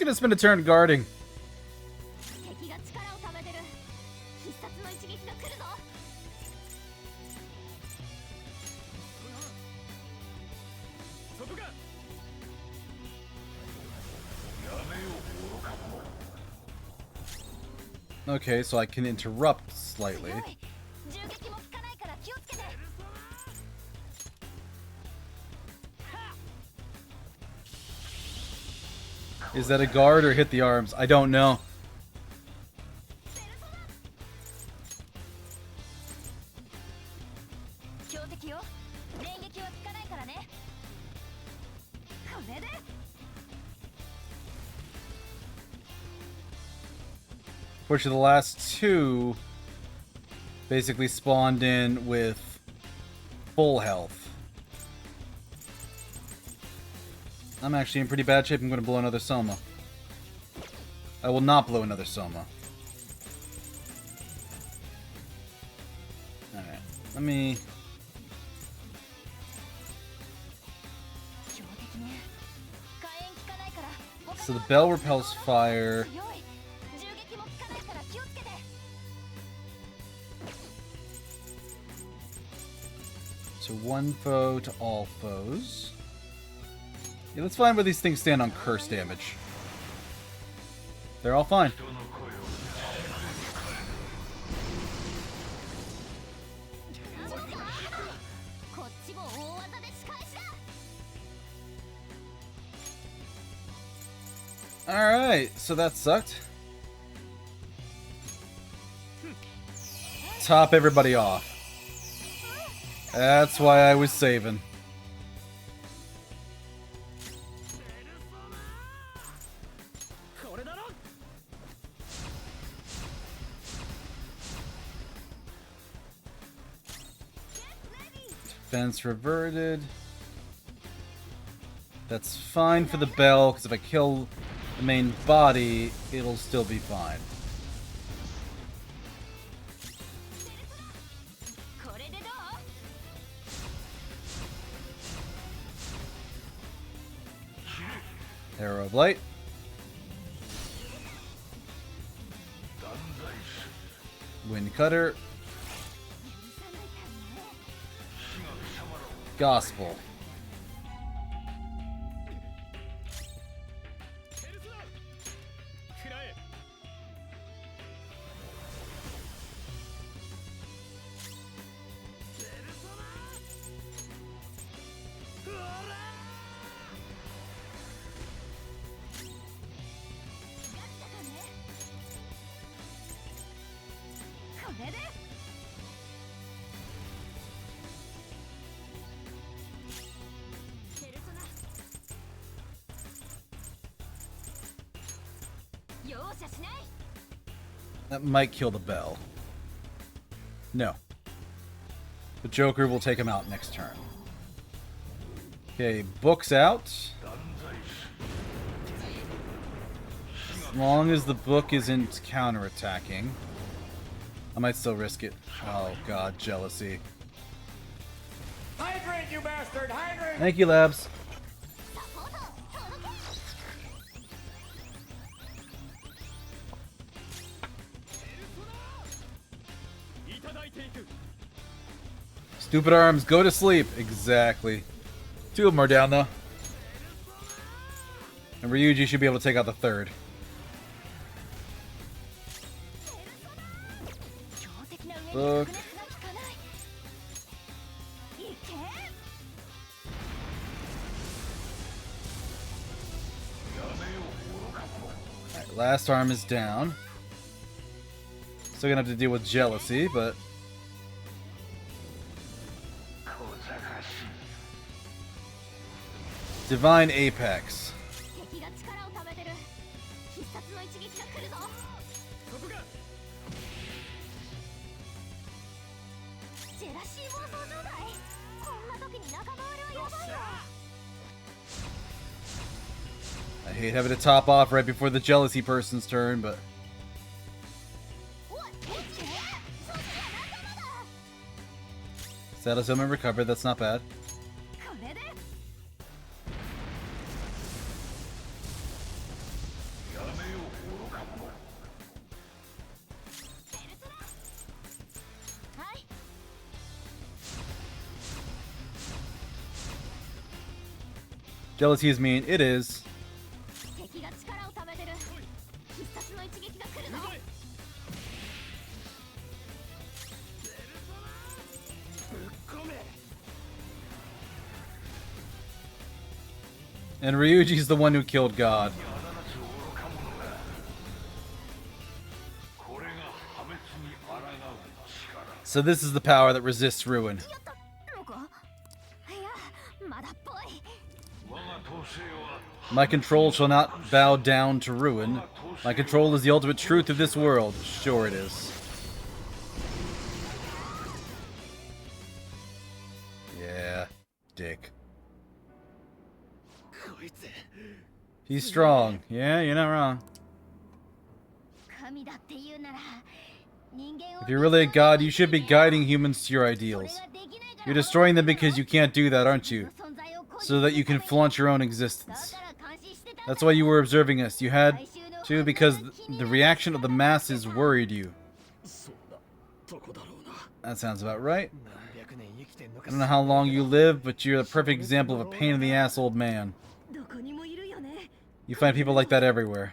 gonna spend a turn guarding. Okay, so I can interrupt slightly. Is that a guard or hit the arms? I don't know. Fortunately, the last two basically spawned in with full health. I'm actually in pretty bad shape. I'm going to blow another Soma. I will not blow another Soma. Alright, let me... So the bell repels fire. So one foe to all foes. Yeah, let's find where these things stand on curse damage. They're all fine. Alright, so that sucked. Top everybody off. That's why I was saving. Defense reverted. That's fine for the bell, because if I kill the main body, it'll still be fine. Arrow of Light. Wind Cutter. Gospel. That might kill the bell. No. The Joker will take him out next turn. Okay, book's out. As long as the book isn't counterattacking. I might still risk it. Oh god, jealousy. Hydrate, you bastard! Hydrate! Thank you, Labs. Stupid arms, go to sleep. Exactly. Two of them are down, though. And Ryuji should be able to take out the third. Book. Alright, last arm is down. Still gonna have to deal with jealousy, but... Divine Apex. I hate having to top off right before the jealousy person's turn, but... Status element recovered, that's not bad. Jealousy is mean. It is. And Ryuji's the one who killed God. So this is the power that resists ruin. My control shall not bow down to ruin. My control is the ultimate truth of this world. Sure it is. Yeah, dick. He's strong. Yeah, you're not wrong. If you're really a god, you should be guiding humans to your ideals. You're destroying them because you can't do that, aren't you? So that you can flaunt your own existence. That's why you were observing us. You had to because the reaction of the masses worried you. That sounds about right. I don't know how long you live, but you're the perfect example of a pain in the ass old man. You find people like that everywhere.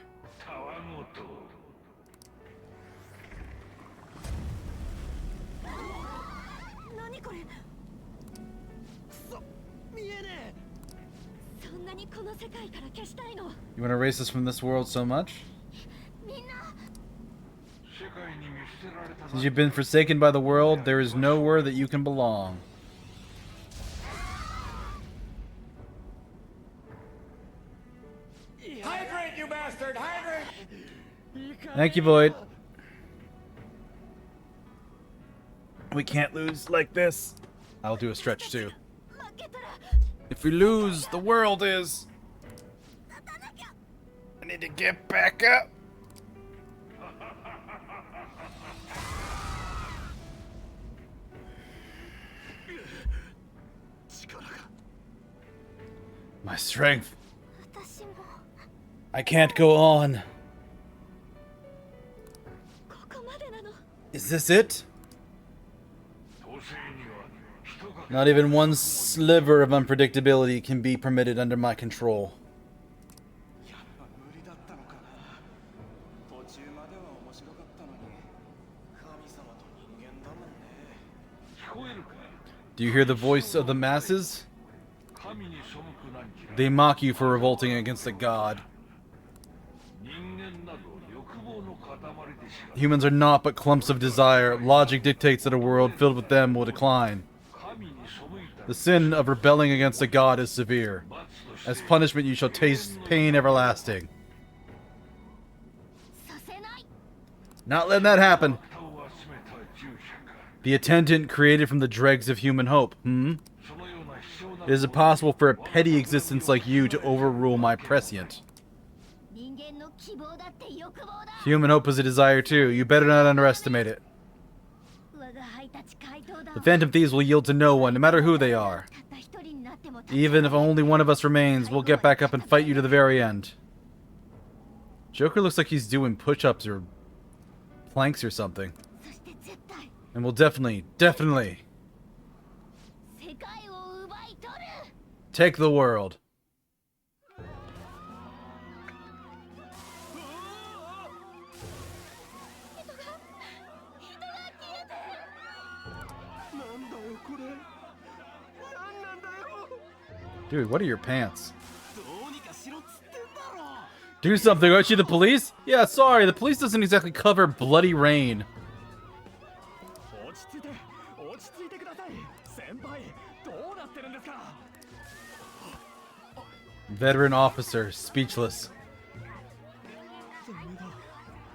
You want to erase us from this world so much? Since you've been forsaken by the world, there is nowhere that you can belong. Hydrate, you bastard! Hydrate! Thank you, Void. We can't lose like this. I'll do a stretch too. If we lose, the world is. I need to get back up. My strength. I can't go on. Is this it? Not even one sliver of unpredictability can be permitted under my control. Do you hear the voice of the masses? They mock you for revolting against a god. Humans are naught but clumps of desire. Logic dictates that a world filled with them will decline. The sin of rebelling against a god is severe. As punishment you shall taste pain everlasting. Not letting that happen. The attendant created from the dregs of human hope, It is impossible for a petty existence like you to overrule my prescient. Human hope is a desire too. You better not underestimate it. The Phantom Thieves will yield to no one, no matter who they are. Even if only one of us remains, we'll get back up and fight you to the very end. Joker looks like he's doing push-ups or planks or something. And we'll definitely take the world. Dude, what are your pants? Do something, aren't you the police? Yeah, sorry, the police doesn't exactly cover bloody rain. Veteran officer, speechless.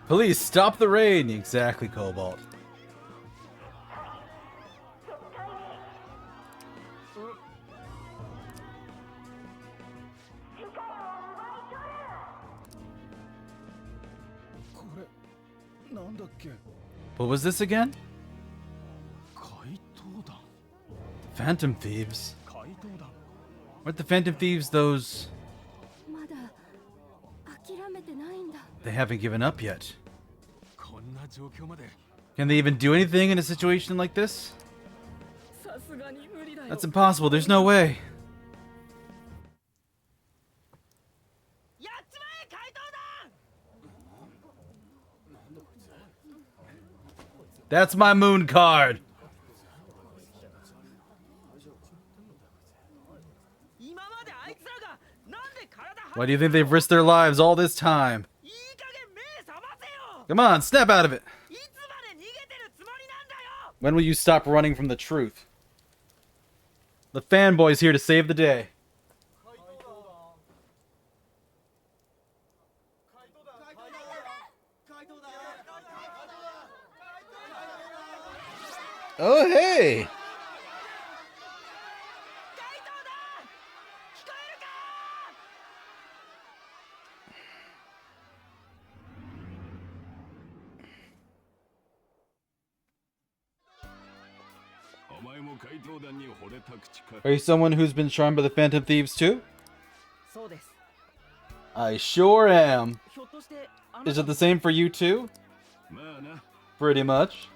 Police, stop the rain! Exactly, Cobalt. What was this again? Phantom Thieves? Weren't the Phantom Thieves those... They haven't given up yet. Can they even do anything in a situation like this? That's impossible, there's no way. That's my moon card. Why do you think they've risked their lives all this time? Come on, snap out of it. When will you stop running from the truth? The fanboy's here to save the day. Oh, hey! Are you someone who's been charmed by the Phantom Thieves too? I sure am. Is it the same for you too? Pretty much.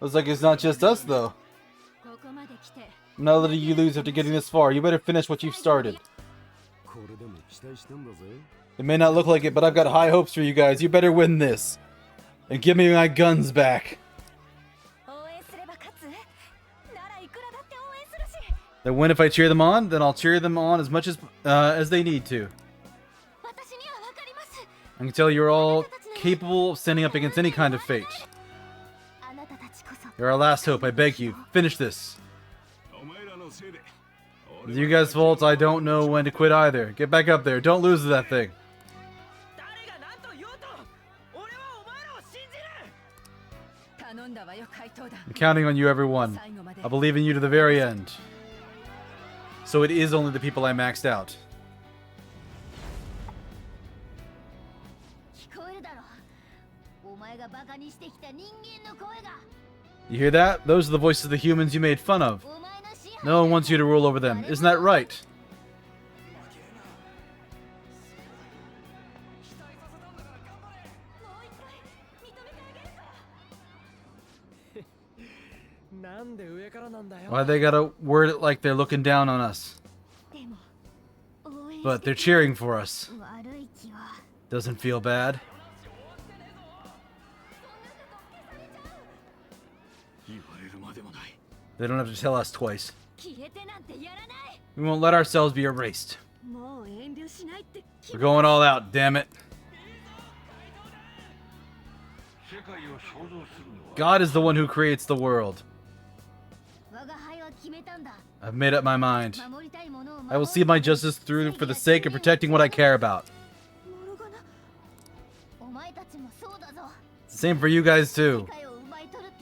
Looks like it's not just us though. I'm not letting you lose after getting this far. You better finish what you've started. It may not look like it, but I've got high hopes for you guys. You better win this. And give me my guns back. They win if I cheer them on, then I'll cheer them on as much as they need to. I can tell you're all capable of standing up against any kind of fate. You're our last hope, I beg you. Finish this. It's you guys' fault, I don't know when to quit either. Get back up there, don't lose to that thing. I'm counting on you, everyone. I believe in you to the very end. So it is only the people I maxed out. You hear that? Those are the voices of the humans you made fun of. No one wants you to rule over them. Isn't that right? Why they gotta word it like they're looking down on us? But they're cheering for us. Doesn't feel bad. They don't have to tell us twice. We won't let ourselves be erased. We're going all out, damn it. God is the one who creates the world. I've made up my mind. I will see my justice through for the sake of protecting what I care about. It's the same for you guys too.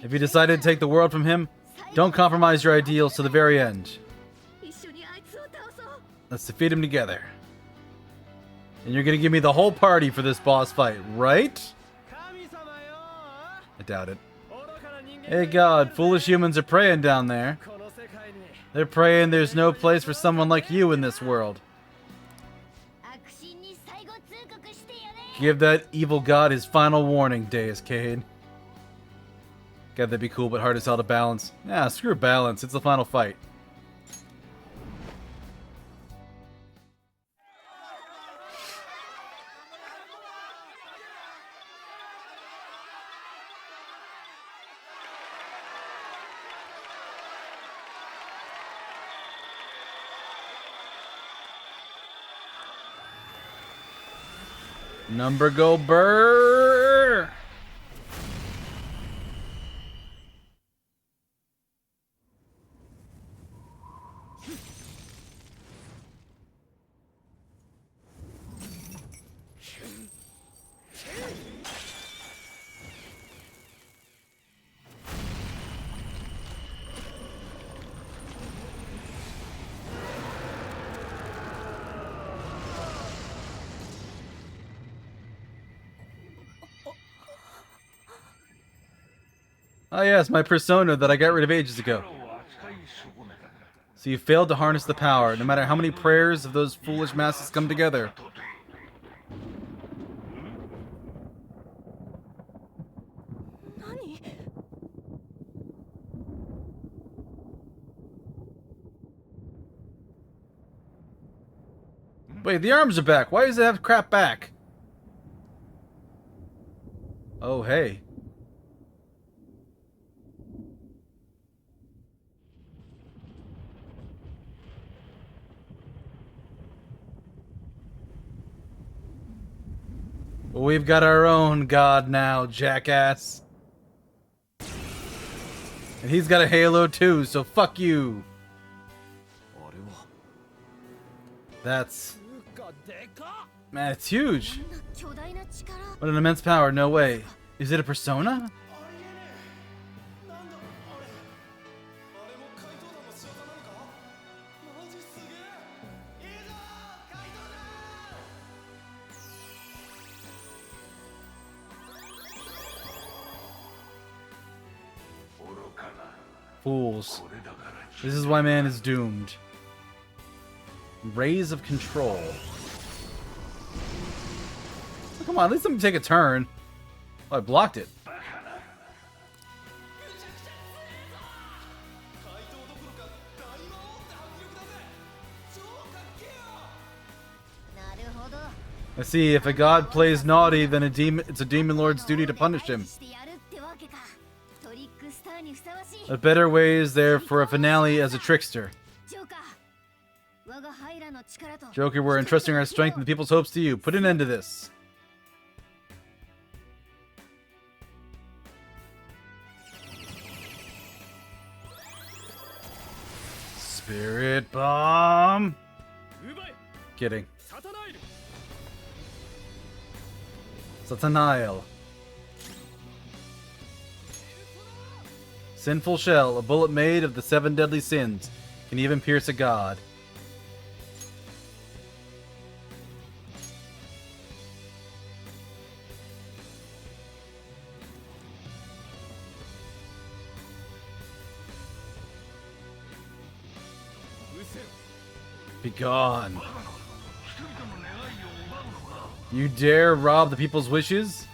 If you decided to take the world from him, don't compromise your ideals to the very end. Let's defeat him together. And you're gonna give me the whole party for this boss fight, right? I doubt it. Hey God, foolish humans are praying down there. They're praying there's no place for someone like you in this world. Give that evil god his final warning, Deuscain. God, that'd be cool, but hard as hell to balance. Yeah, screw balance. It's the final fight. Number go burr. Oh yes, my persona that I got rid of ages ago. So you failed to harness the power, no matter how many prayers of those foolish masses come together. Wait, the arms are back. Why does it have crap back? Oh, hey. We've got our own god now, jackass. And he's got a halo too, so fuck you. That's... Man, it's huge. What an immense power, no way. Is it a persona? Fools. This is why man is doomed. Rays of control. Oh, come on, at least let me take a turn. Oh, I blocked it. I see, if a god plays naughty, then it's a demon lord's duty to punish him. A better way is there for a finale as a trickster. Joker, we're entrusting our strength and the people's hopes to you. Put an end to this. Spirit bomb. Kidding. Satanael. Sinful shell, a bullet made of the 7 deadly sins, can even pierce a god. Begone. You dare rob the people's wishes?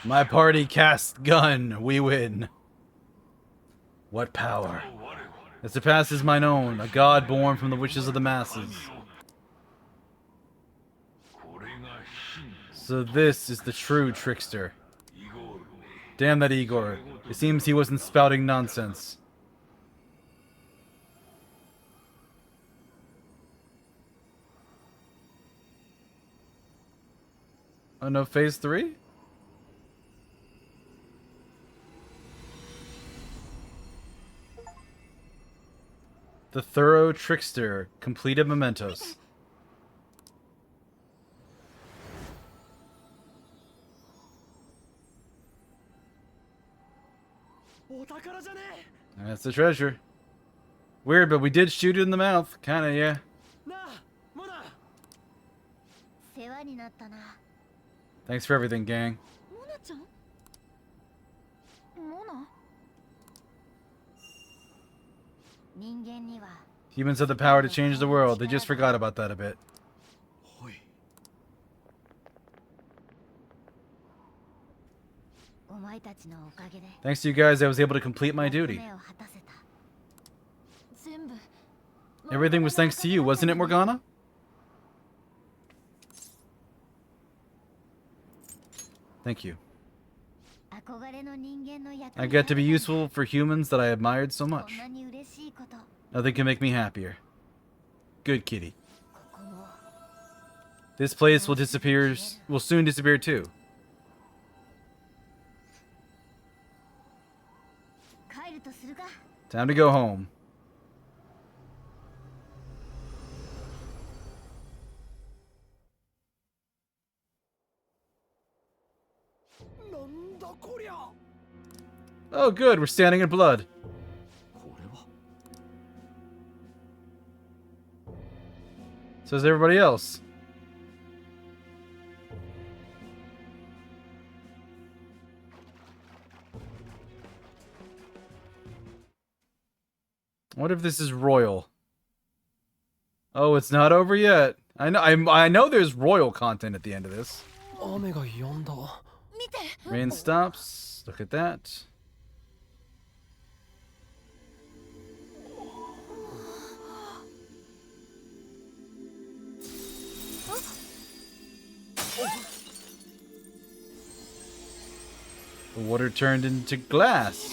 My party cast gun, we win. What power? It surpasses mine own, a god born from the wishes of the masses. So this is the true trickster. Damn that Igor. It seems he wasn't spouting nonsense. Oh no, phase 3? The thorough trickster, completed mementos. That's the treasure. Weird, but we did shoot it in the mouth. Kinda, yeah. Thanks for everything, gang. Humans have the power to change the world. They just forgot about that a bit. Thanks to you guys, I was able to complete my duty. Everything was thanks to you, wasn't it, Morgana? Thank you. I got to be useful for humans that I admired so much. Nothing can make me happier. Good kitty. This place will soon disappear too. Time to go home. Oh good, we're standing in blood. So is everybody else. What if this is royal? Oh, it's not over yet. I know there's royal content at the end of this. 雨が止んだ。 Rain stops. Look at that. The water turned into glass.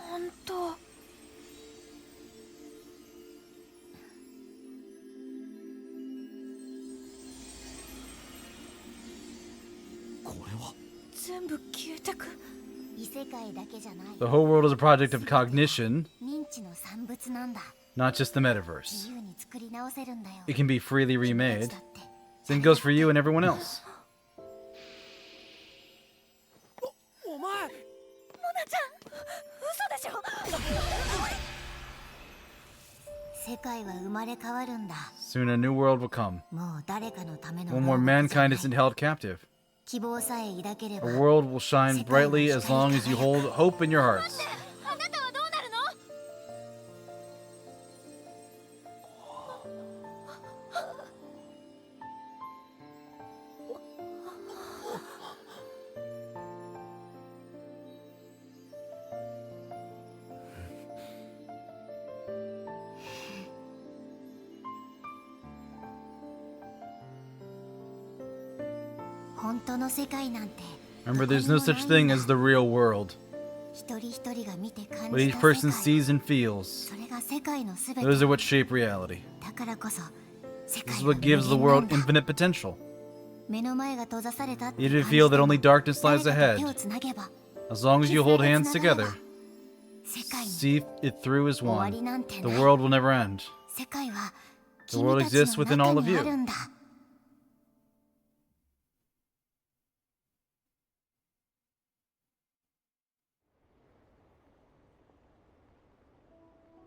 本当。全部消えてく。 The whole world is a project of cognition, 認知の産物なんだ。 not just the metaverse. 自由に作り直せるんだよ。 It can be freely 君た remade. ちだって。 Same goes for you and everyone else. お前。モナちゃん、嘘でしょ。世界は生まれ変わるんだ。 Soon a new world will come. もう誰かのための One where mankind isn't held captive. 希望さえ抱けれ A ば。 world will shine brightly as long as you hold hope in your hearts. あなたはどうなるの？ 本当の世界なんて Remember, there's no such thing as the real world. 一人一人が見て感 What じ each た person 世界 sees and feels. それが世界のすべて Those are what shape reality. だからこそ世 This 界 is は what gives the 無 world 限なんだ infinite potential. 目の前が閉ざされたって You 感 do じ feel て that も only darkness 誰 lies かと ahead. 手をつなげば As long as you hold hands together, 世界に see it through as 終わり one. なんて The ない world will never end. 世界は The world 君たちの exists within all 中 of に you. あるんだ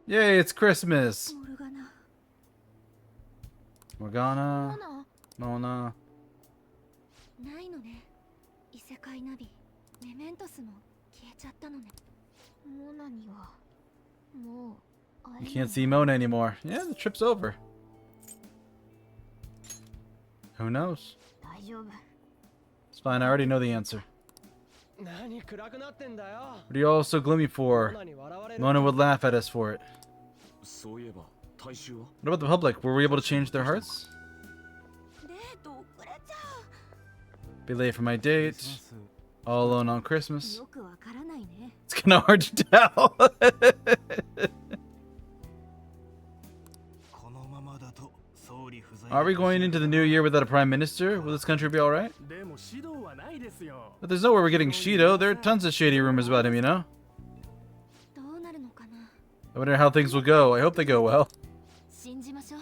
Yay, it's Christmas! モルガナ Morgana, モナ Mona. ないのね異世界ナビメメントスも消えちゃったのねモナにはもう会え You can't see Mona anymore. Yeah, the trip's over. Who knows? 大丈夫 It's fine, I already know the answer. 何暗くなってんだよ。 What are you all so gloomy モ for? ナに笑われる。 Mona would laugh at us for it. そういえば大衆は What about the public? Were we able to change their hearts? デート遅れちゃ Be late for my date. All alone on う Christmas. よくわからないね It's kind of hard to tell. このままだと総理不在 Are we going into the new year without a prime minister? Will this country be alright? でも指導はないですよ。 But there's nowhere we're getting Shido. There are tons of shady rumors about him, you know? どうなるのかな I wonder how things will go. I hope they go well. 信じましょう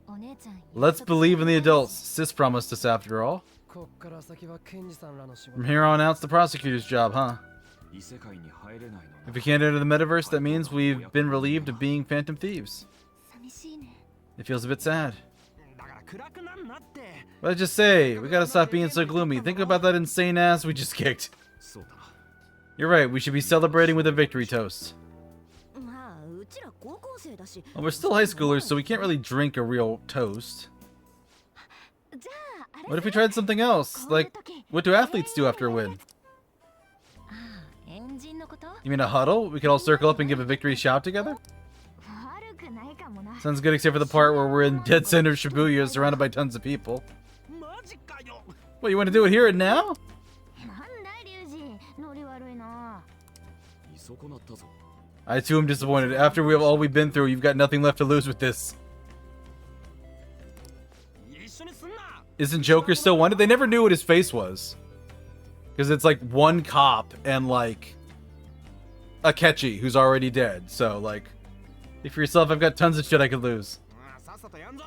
お姉ちゃん Let's believe in the adults. Sis promised us after all. こっから先は検事さんらの仕事。 From here on out's the prosecutor's job, huh? 異世界に入れないの If な we can't enter the metaverse, that means we've been relieved of being Phantom Thieves. 寂しいね It feels a bit sad. だから暗くなんなって。 But I just say, we gotta stop being so gloomy. Think about that insane ass we just kicked. そうだな You're right, we should be celebrating with a victory toast. まあうちら高校生だし Well, we're still high schoolers, so we can't really drink a real toast. じゃああれ What if we tried something else? Like, what do athletes do after a win? ああエンジンのこと You mean a huddle? We could all circle up and give a victory shout together? 悪くないかもな Sounds good except for the part where we're in dead center of Shibuya surrounded by tons of people. マジかよ。 What, you want to do it here and now? なんだいリュウジノリ悪いな 見損なったぞ I too am disappointed. After all we've been through, you've got nothing left to lose with this. 一緒にすんな。 Isn't Joker still wanted? They never knew what his face was. Because it's like one cop and like Akechi, who's already dead. So like, think for yourself, I've got tons of shit I could lose. さっさとやんぞ。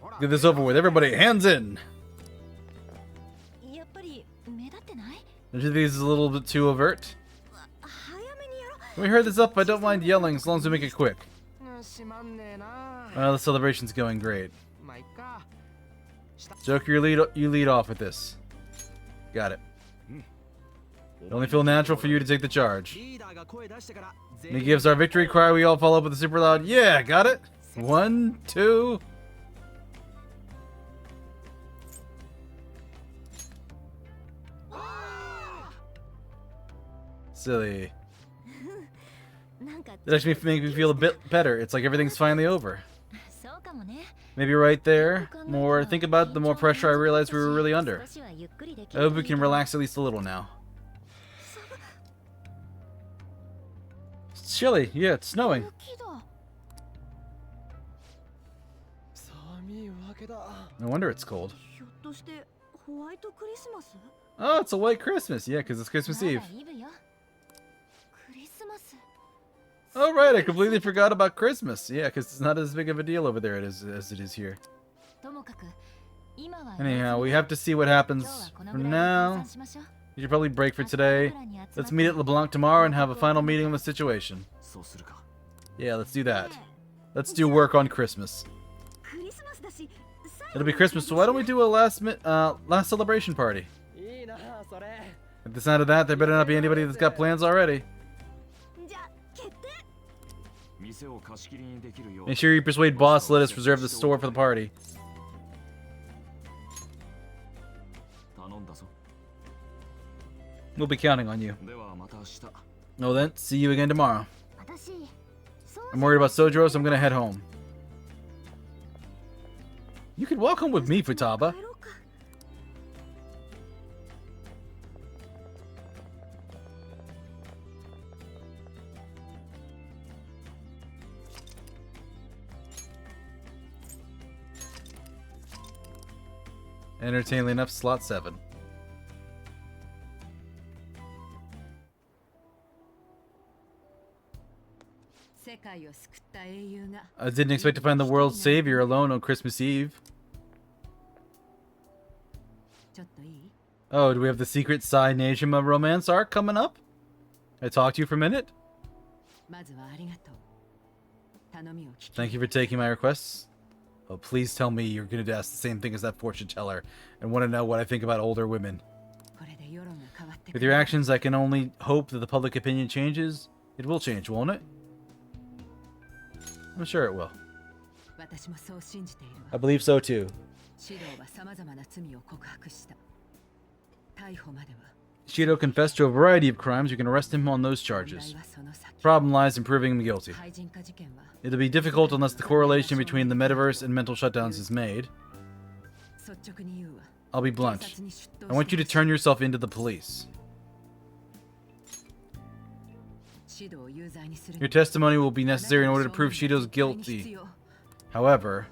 ほら。 Get this over with. Everybody, hands in. やっぱり目立ってない Don't you think this is a little bit too overt? 早めにやろ When we heard this up, I don't mind yelling as long as we make it quick. しまんねえな。 Well, the celebration's going great. まあいっか。 Joker, you lead off with this. Got it. It only feel natural for you to take the charge. リーダーが声出してから。 And he gives our victory cry, we all follow up with a super loud, yeah, got it? 1, 2... Silly. なんか It actually makes me feel a bit better. It's like everything's finally over. そうかもね。 Maybe right there. More I think about it, the more pressure I realize we were really under. I hope we can relax at least a little now. It's chilly. Yeah, it's snowing. 雪だ。 No wonder it's cold. ひょっとしてホワイトクリスマス？ Oh, it's a white Christmas. Yeah, because it's Christmas まだ Eve. イブよ。クリスマス。 Oh, right. I completely forgot about Christmas. Yeah, because it's not as big of a deal over there as it is here. ともかく今は Anyhow, we have to see what happens. For now, you should probably break for today. Let's meet at LeBlanc tomorrow and have a final meeting on the situation. そうするか。 Yeah, let's do that. Let's do work on Christmas. クリスマスだし。 It'll be Christmas, so why don't we do a last celebration party? いいなそれ。 At the sound of that, there better not be anybody that's got plans already. じゃあ決定。店を貸し切りにできるよう。 Make sure you persuade boss to let us reserve the store for the party. 頼んだぞ。 We'll be counting on you. ではまた明日。 Well then, see you again tomorrow. 私。そう I'm worried about Sojiro, so I'm gonna head home. You could walk home with me, Futaba. 帰ろうか。 Entertainingly enough, slot 7. I didn't expect to find the world's savior alone on Christmas Eve. Oh, do we have the secret Sai Nejima romance arc coming up? I talk to you for a minute? Thank you for taking my requests. Oh, please tell me you're going to ask the same thing as that fortune teller and want to know what I think about older women. With your actions, I can only hope that the public opinion changes. It will change, won't it? I'm sure it will. I believe so too. Shido confessed to a variety of crimes. You can arrest him on those charges. Problem lies in proving him guilty. It'll be difficult unless the correlation between the metaverse and mental shutdowns is made. I'll be blunt. I want you to turn yourself into the police. Your testimony will be necessary in order to prove Shido's guilty. However,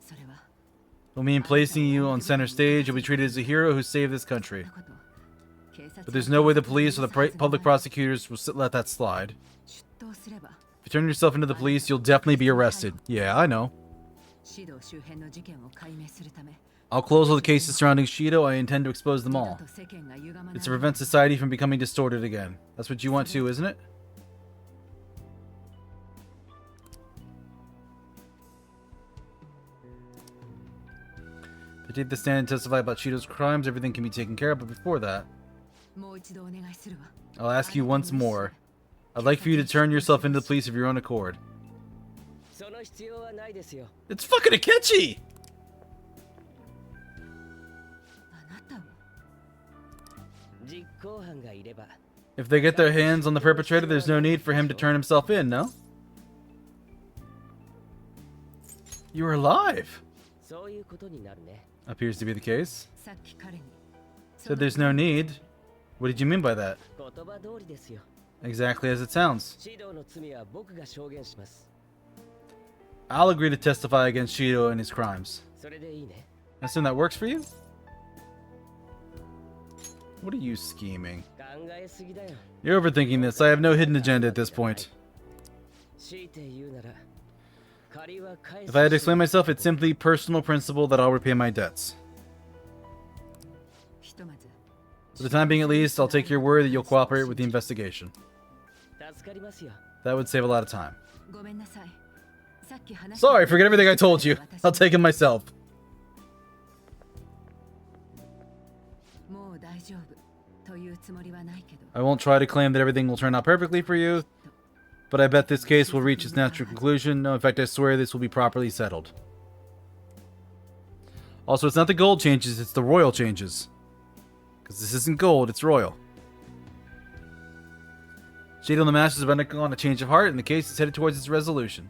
it will mean placing you on center stage. You'll be treated as a hero who saved this country. But there's no way the police or the public prosecutors will let that slide. If you turn yourself into the police, you'll definitely be arrested. Yeah, I know. I'll close all the cases surrounding Shido. I intend to expose them all. It's to prevent society from becoming distorted again. That's what you want too, isn't it? If you take the stand and testify about Shido's crimes, everything can be taken care of, but before that, I'll ask you once more. I'd like for you to turn yourself into the police of your own accord. It's fucking Akechi! If they get their hands on the perpetrator, there's no need for him to turn himself in, no? You're alive! Appears to be the case. Said there's no need. What did you mean by that? Exactly as it sounds. I'll agree to testify against Shido and his crimes. I assume that works for you? What are you scheming? You're overthinking this. I have no hidden agenda at this point. If I had to explain myself, it's simply personal principle that I'll repay my debts. For the time being at least, I'll take your word that you'll cooperate with the investigation. That would save a lot of time. Sorry, forget everything I told you. I'll take it myself. I won't try to claim that everything will turn out perfectly for you, but I bet this case will reach its natural conclusion. No, in fact, I swear this will be properly settled. Also, it's not the gold changes, it's the royal changes. Because this isn't gold, it's royal. Shade on the Masters have undergone a change of heart, and the case is headed towards its resolution.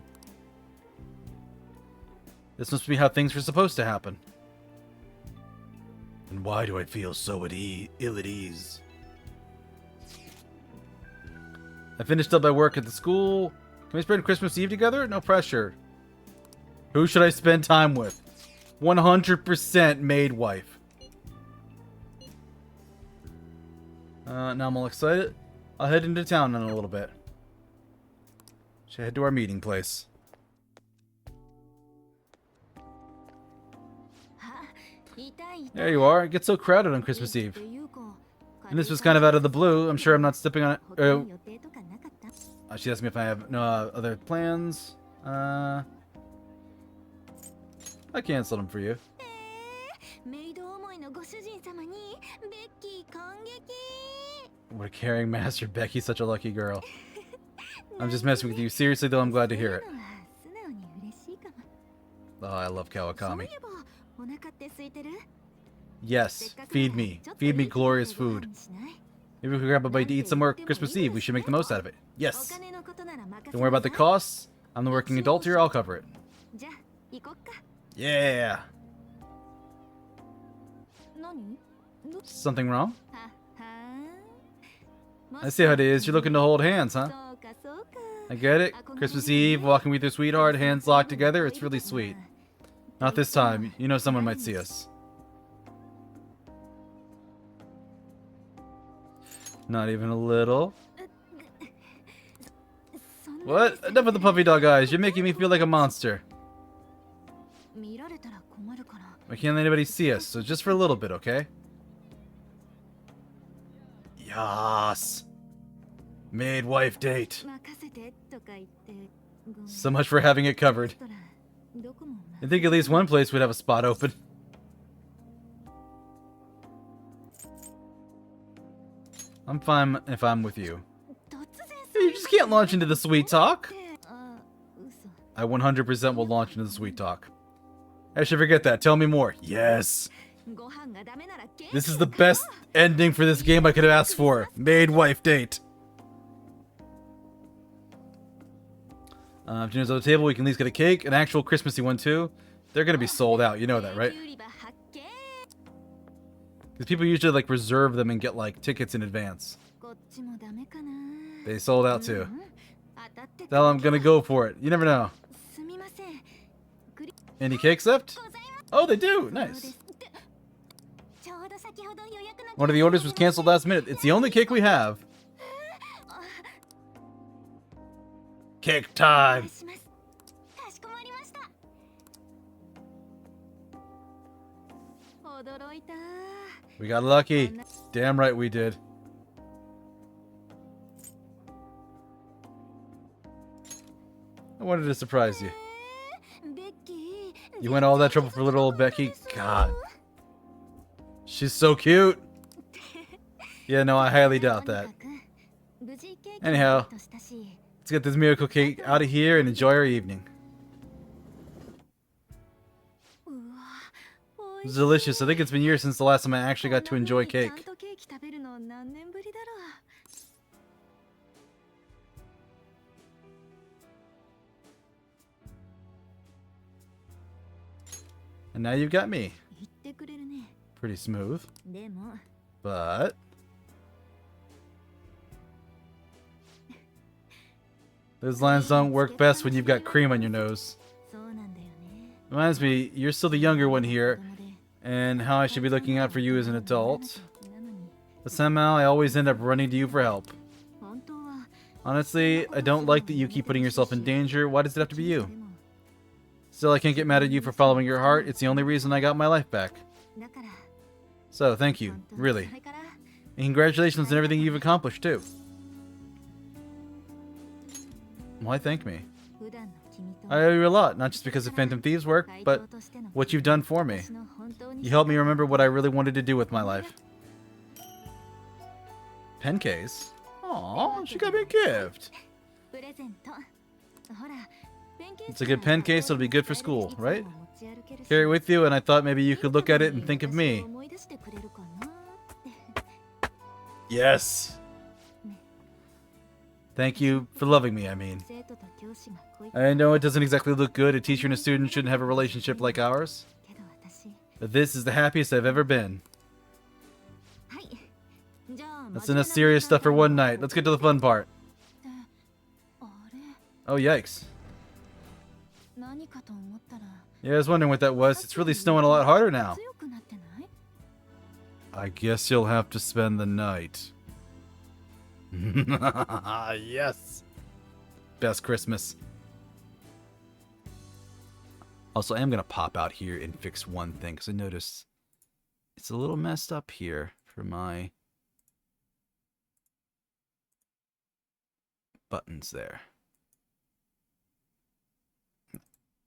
This must be how things were supposed to happen. And why do I feel so ill at ease? I finished up my work at the school. Can we spend Christmas Eve together? No pressure. Who should I spend time with? 100% maid wife. Now I'm all excited. I'll head into town in a little bit. Should head to our meeting place. There you are. It gets so crowded on Christmas Eve. And this was kind of out of the blue. I'm sure I'm not stepping on it. She asked me if I have no other plans. I canceled them for you. What a caring master, Becky's such a lucky girl. I'm just messing with you. Seriously though, I'm glad to hear it. Oh, I love Kawakami. Yes, feed me. Feed me glorious food. Maybe we can grab a bite to eat somewhere Christmas Eve. We should make the most out of it. Yes. Don't worry about the costs. I'm the working adult here. I'll cover it. Yeah. Something wrong? I see how it is. You're looking to hold hands, huh? I get it. Christmas Eve, walking with your sweetheart, hands locked together. It's really sweet. Not this time. You know someone might see us. Not even a little. What? Enough of the puppy dog eyes. You're making me feel like a monster. Why can't anybody see us? So just for a little bit, okay? Yas. Maid wife date. So much for having it covered. I think at least one place would have a spot open. I'm fine if I'm with you. You just can't launch into the sweet talk. I 100% will launch into the sweet talk. I should forget that. Tell me more. Yes. This is the best ending for this game I could have asked for. Maid wife date. If dinner's on the table, we can at least get a cake. An actual Christmassy one, too. They're going to be sold out. You know that, right? Because people usually, like, reserve them and get, like, tickets in advance. They sold out, too. Tell them I'm going to go for it. You never know. Any cakes left? Oh, they do. Nice. One of the orders was canceled last minute. It's the only cake we have. Cake time. We got lucky. Damn right we did. I wanted to surprise you. You went all that trouble for little old Becky? God. She's so cute. Yeah, no, I highly doubt that. Anyhow, let's get this miracle cake out of here and enjoy our evening. It was delicious. I think it's been years since the last time I actually got to enjoy cake. And now you've got me. Pretty smooth. But those lines don't work best when you've got cream on your nose. Reminds me, you're still the younger one here, and how I should be looking out for you as an adult. But somehow I always end up running to you for help. Honestly, I don't like that you keep putting yourself in danger. Why does it have to be you? Still, I can't get mad at you for following your heart. It's the only reason I got my life back. So, thank you, really. And congratulations on everything you've accomplished, too. Why thank me? I owe you a lot, not just because of Phantom Thieves work, but what you've done for me. You helped me remember what I really wanted to do with my life. Pen case? Aw, she got me a gift. It's a good pen case, it'll be good for school, right? Carry it with you, and I thought maybe you could look at it and think of me. Yes! Thank you for loving me, I mean. I know it doesn't exactly look good. A teacher and a student shouldn't have a relationship like ours. But this is the happiest I've ever been. That's enough serious stuff for one night. Let's get to the fun part. Oh, yikes. Yeah, I was wondering what that was. It's really snowing a lot harder now. I guess you'll have to spend the night. Yes. Best Christmas. Also, I am going to pop out here and fix one thing, because I noticed it's a little messed up here for my buttons there.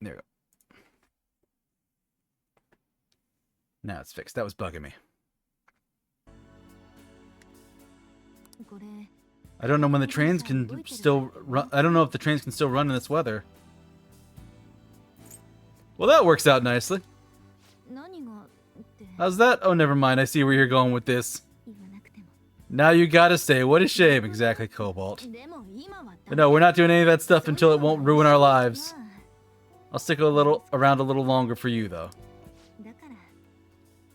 There we go. Now it's fixed. That was bugging me. I don't know when the trains can still run. I don't know if the trains can still run in this weather. Well, that works out nicely. How's that? Oh, never mind. I see where you're going with this. Now you gotta say, what a shame. Exactly, Cobalt. But no, we're not doing any of that stuff until it won't ruin our lives. I'll stick around a little longer for you, though.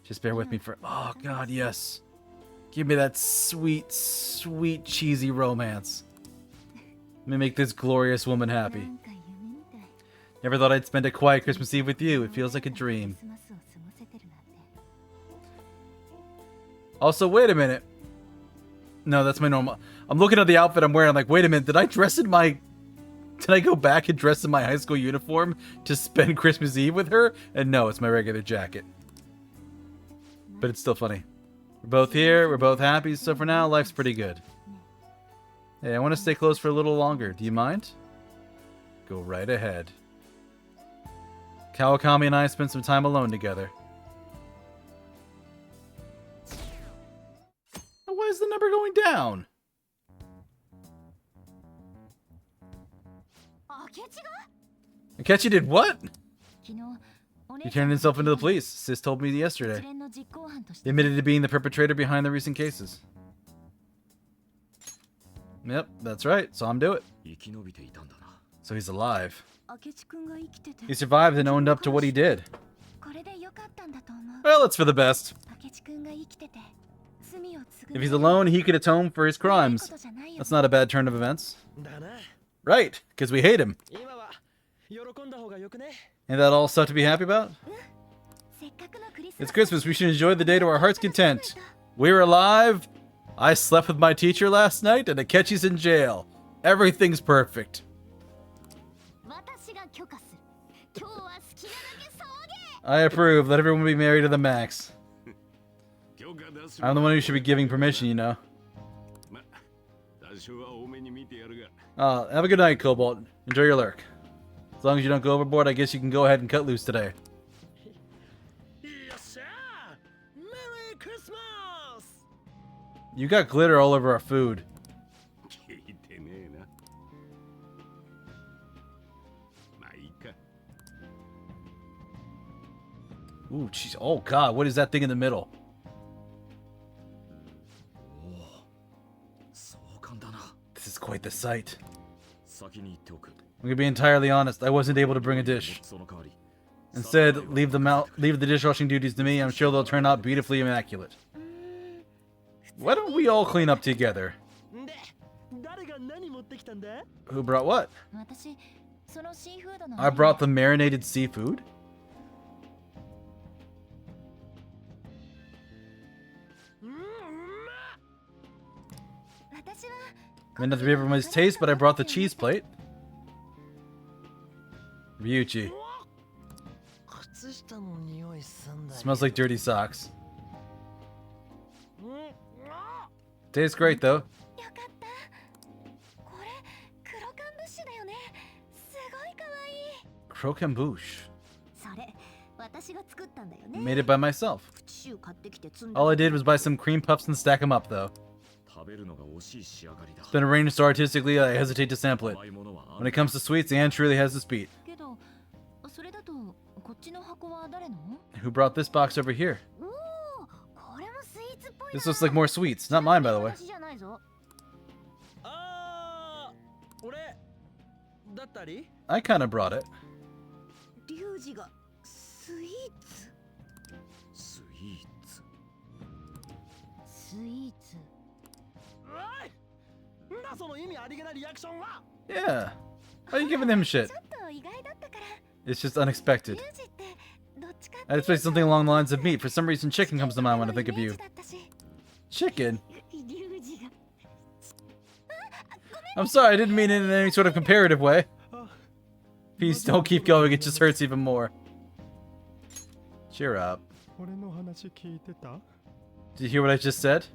Just bear with me for... Oh, God, yes. Give me that sweet, sweet, cheesy romance. Let me make this glorious woman happy. Never thought I'd spend a quiet Christmas Eve with you. It feels like a dream. Also, wait a minute. No, that's my normal... I'm looking at the outfit I'm wearing. I'm like, wait a minute. Did I dress in my... Did I go back and dress in my high school uniform to spend Christmas Eve with her? And no, it's my regular jacket. But it's still funny. We're both here. We're both happy. So for now, life's pretty good. Hey, I want to stay close for a little longer. Do you mind? Go right ahead. Kawakami and I spent some time alone together. Why is the number going down? Akechi did what? He turned himself into the police. Sis told me yesterday. He admitted to being the perpetrator behind the recent cases. Yep, that's right. Saw him do it. So he's alive. He survived and owned up to what he did. Well, it's for the best. If he's alone, he could atone for his crimes. That's not a bad turn of events. Right, because we hate him. Ain't that all stuff to be happy about? It's Christmas. We should enjoy the day to our heart's content. We're alive. I slept with my teacher last night, and Akechi's in jail. Everything's perfect. I approve. Let everyone be merry to the max. I'm the one who should be giving permission, you know. Have a good night, Cobalt. Enjoy your lurk. As long as you don't go overboard, I guess you can go ahead and cut loose today. Merry Christmas! You got glitter all over our food. Ooh, jeez. Oh, God. What is that thing in the middle? This is quite the sight. I'm gonna be entirely honest. I wasn't able to bring a dish. Instead, leave the dishwashing duties to me. I'm sure they'll turn out beautifully immaculate. Why don't we all clean up together? Who brought what? I brought the marinated seafood. May not be everyone's taste, but I brought the cheese plate. Ryuchi. Smells like dirty socks. Tastes great, though. Croquembouche. Made it by myself. All I did was buy some cream puffs and stack them up, though. It's been arranged so artistically, I hesitate to sample it. When it comes to sweets, Anne truly has this beat. Who brought this box over here? This looks like more sweets. Not mine, by the way. だったり I kind of brought it. リュウジがスイーツ。スイーツ。スイーツ。おいなんだその意味ありげなリアクションは Yeah. Why are you giving him shit? ちょっと意外だったから。 It's just unexpected. リュウジってどっちかって I'd expect something along the lines of meat. For some reason, chicken comes to mind when I think of you. だったし Chicken? リュウジが I'm sorry, I didn't mean it in any sort of comparative way. Please don't keep going, it just hurts even more. Cheer up. 俺の話聞いてた？ Did you hear what I just said?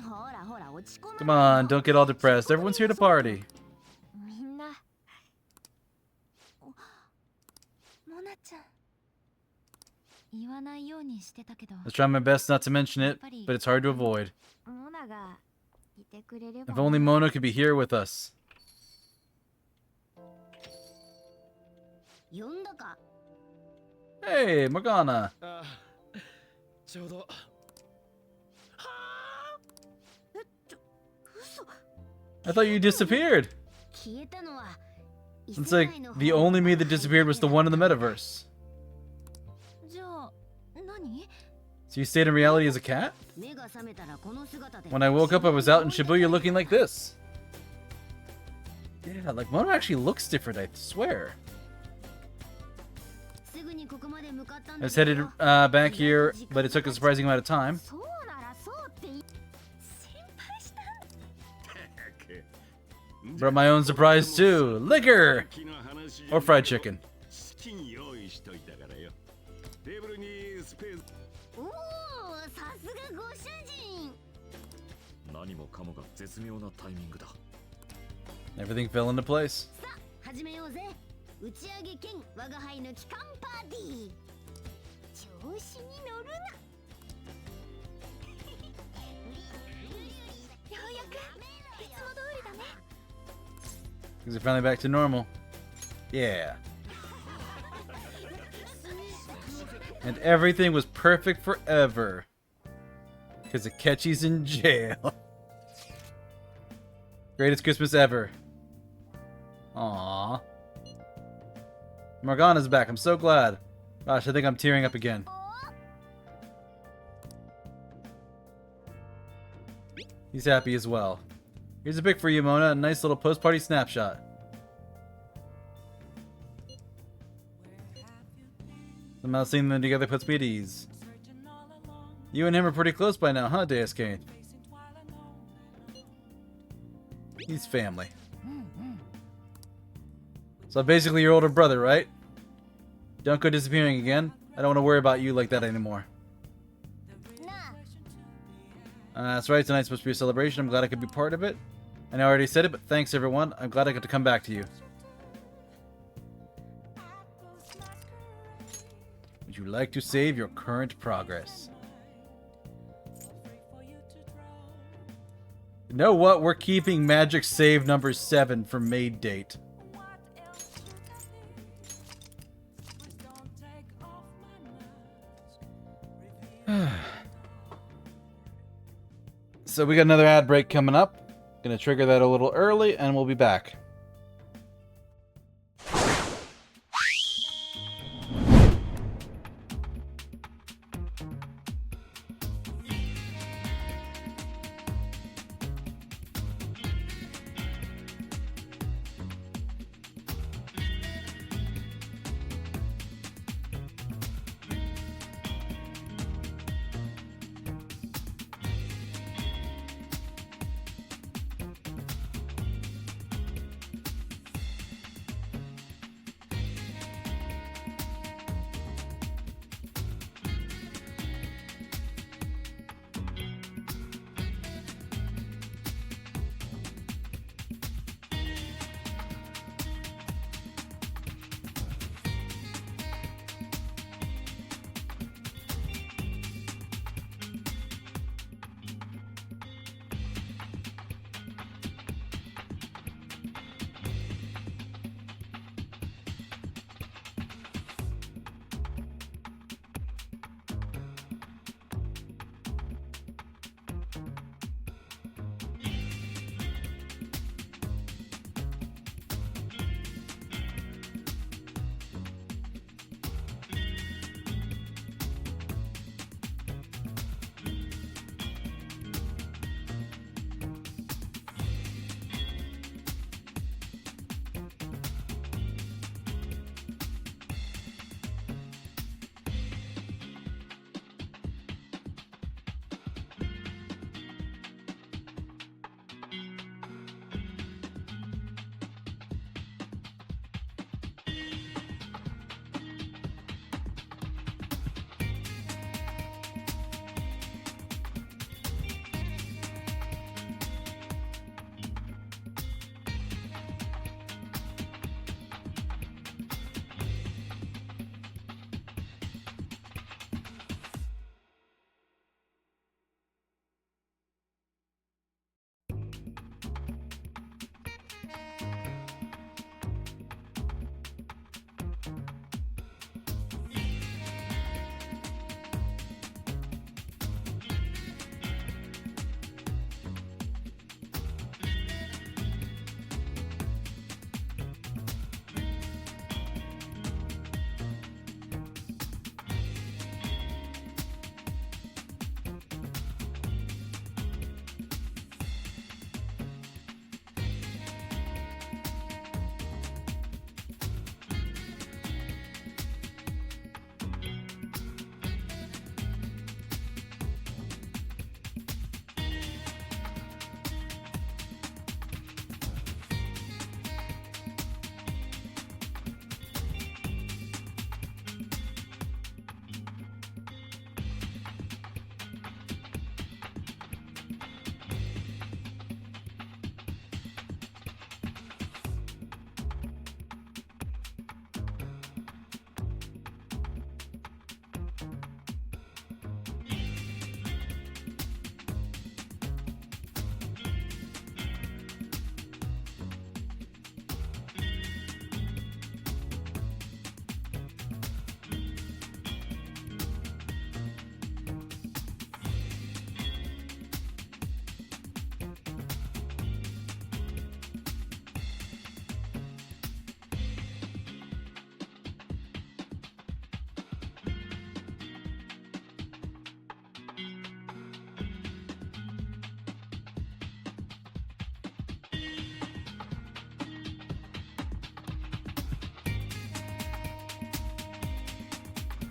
ほらほら落ち込む Come on, don't get all depressed. Everyone's here to party. みんなモナちゃん言わないようにしてたけど I was trying my best not to mention it, but it's hard to avoid. モナがいてくれれば If only Mona could be here with us. 呼んだか Hey, Morgana. ああちょうど I thought you disappeared. 消えたのは It's like the only me that disappeared was the one in the metaverse. じゃあ何 So you stayed in reality as a cat? 目が覚めたらこの姿で When I woke up, I was out in Shibuya looking like this. Yeah, like Mona actually looks different, I swear. すぐにここまで向かったん I だ was けど headed back here, but it took a surprising amount of time. そうならそうって心配したんだ Brought my own surprise too. Liquor! Or fried chicken. 資金用意しといたからよ。テーブルにスペース。おおさすがご主人何もかもが絶妙なタイミングだ。 Everything fell into place. さあ始めようぜ打ち上げ兼我が輩の帰還パーティー調子に乗るなようやくいつも通りだね Things are finally back to normal. Yeah. And everything was perfect forever. Because Akechi's in jail. Greatest Christmas ever. Aww. Morgana's back. I'm so glad. Gosh, I think I'm tearing up again. He's happy as well. Here's a pic for you, Mona. A nice little post-party snapshot. Somehow seeing them together puts me at ease. You and him are pretty close by now, huh, Deuscain? He's family. So basically your older brother, right? Don't go disappearing again. I don't want to worry about you like that anymore. That's right, tonight's supposed to be a celebration. I'm glad I could be part of it. I know I already said it, but thanks everyone. I'm glad I got to come back to you. Would you like to save your current progress? You know what? We're keeping Magic Save number 7 for made date. So we got another ad break coming up. Gonna trigger that a little early, and we'll be back.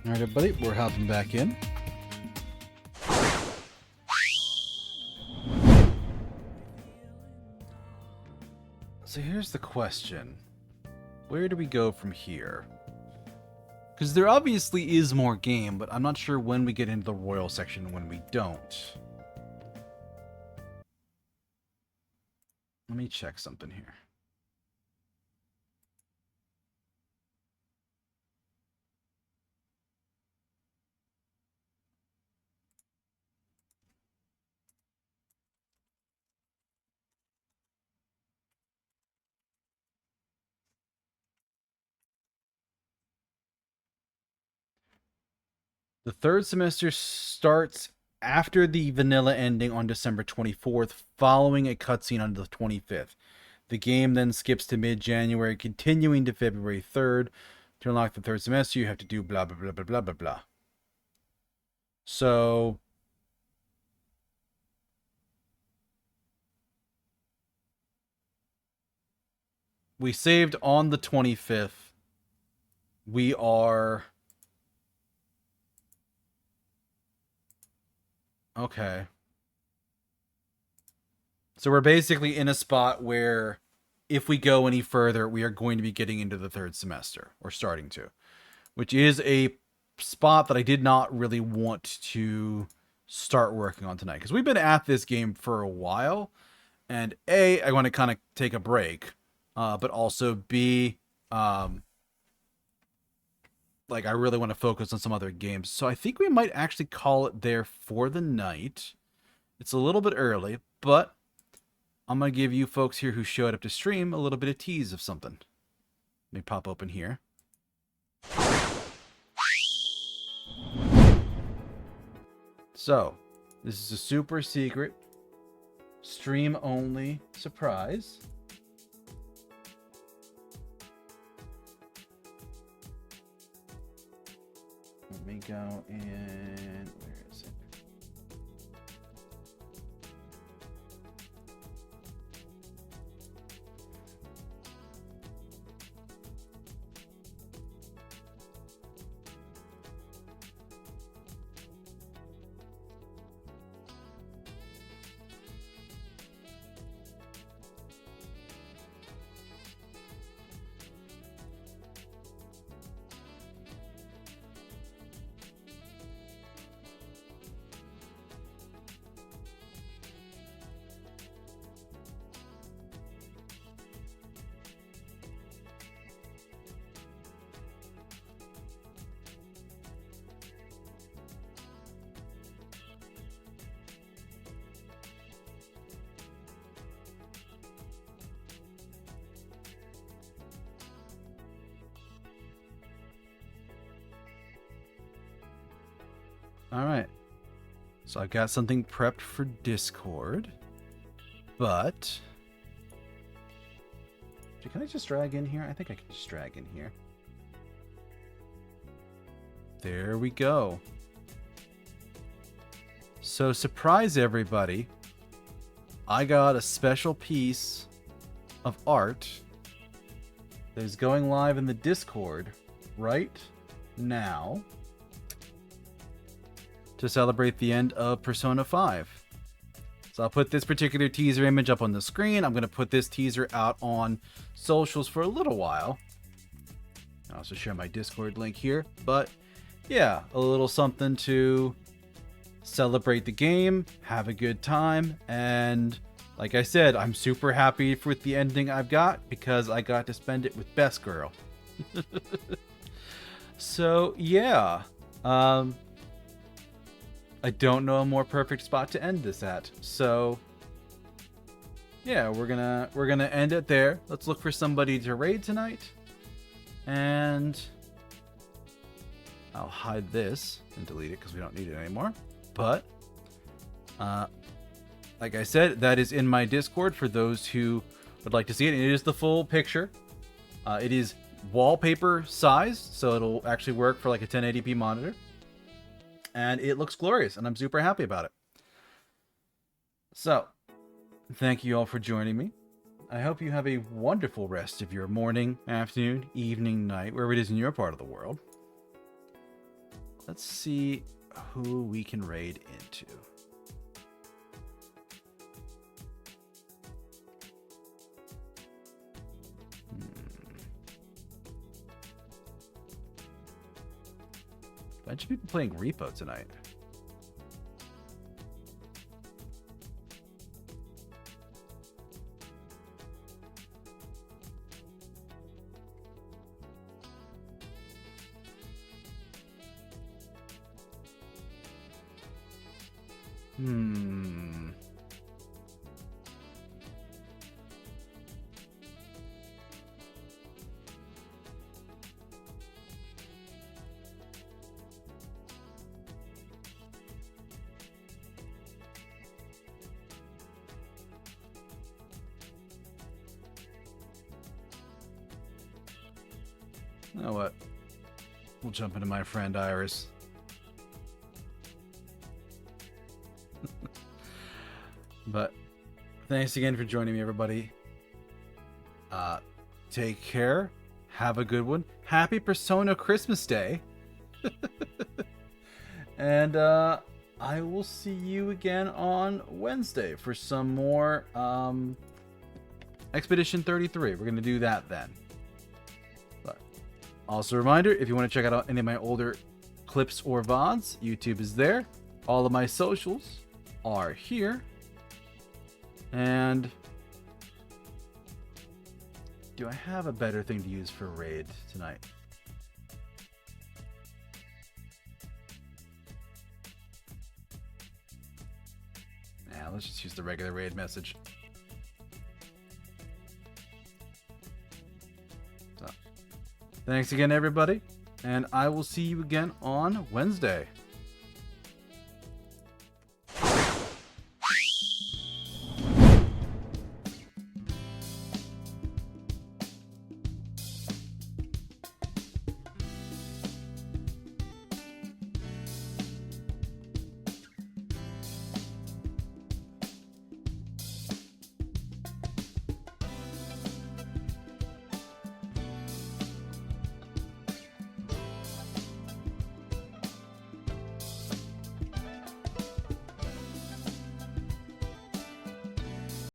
Alright, everybody, we're hopping back in. So here's the question. Where do we go from here? Because there obviously is more game, but I'm not sure when we get into the royal section and when we don't. Let me check something here. The third semester starts after the vanilla ending on December 24th, following a cutscene on the 25th. The game then skips to mid-January, continuing to February 3rd. To unlock the third semester, you have to do blah, blah, blah, blah, blah, blah, blah. So... we saved on the 25th. We are... okay. So we're basically in a spot where if we go any further, we are going to be getting into the third semester, or starting to, which is a spot that I did not really want to start working on tonight, because we've been at this game for a while, and A, I want to kind of take a break, but also B, like I really want to focus on some other games. So I think we might actually call it there for the night. It's a little bit early, but I'm going to give you folks here who showed up to stream a little bit of tease of something. Let me pop open here. So, this is a super secret, stream only surprise. Let me go in, where is it? All right. So I've got something prepped for Discord, but can I just drag in here? I think I can just drag in here. There we go. So surprise everybody. I got a special piece of art that is going live in the Discord right now to celebrate the end of Persona 5. So I'll put this particular teaser image up on the screen. I'm going to put this teaser out on socials for a little while. I'll also share my Discord link here. But yeah, a little something to celebrate the game, have a good time, and like I said, I'm super happy with the ending I've got because I got to spend it with Best Girl. So yeah, I don't know a more perfect spot to end this at. So yeah, we're gonna end it there. Let's look for somebody to raid tonight, and I'll hide this and delete it because we don't need it anymore. But like I said, that is in my Discord for those who would like to see it. And it is the full picture. It is wallpaper size, so it'll actually work for like a 1080p monitor. And it looks glorious, and I'm super happy about it. So, thank you all for joining me. I hope you have a wonderful rest of your morning, afternoon, evening, night, wherever it is in your part of the world. let's see who we can raid into. Bunch of people playing Repo tonight. You know what? We'll jump into my friend Iris. But thanks again for joining me, everybody. Take care. Have a good one. Happy Persona Christmas Day. And I will see you again on Wednesday for some more Expedition 33. We're going to do that then. But also a reminder, if you want to check out any of my older clips or VODs, YouTube is there. All of my socials are here. And do I have a better thing to use for raid tonight? Nah, let's just use the regular raid message. So, thanks again, everybody, and I will see you again on Wednesday.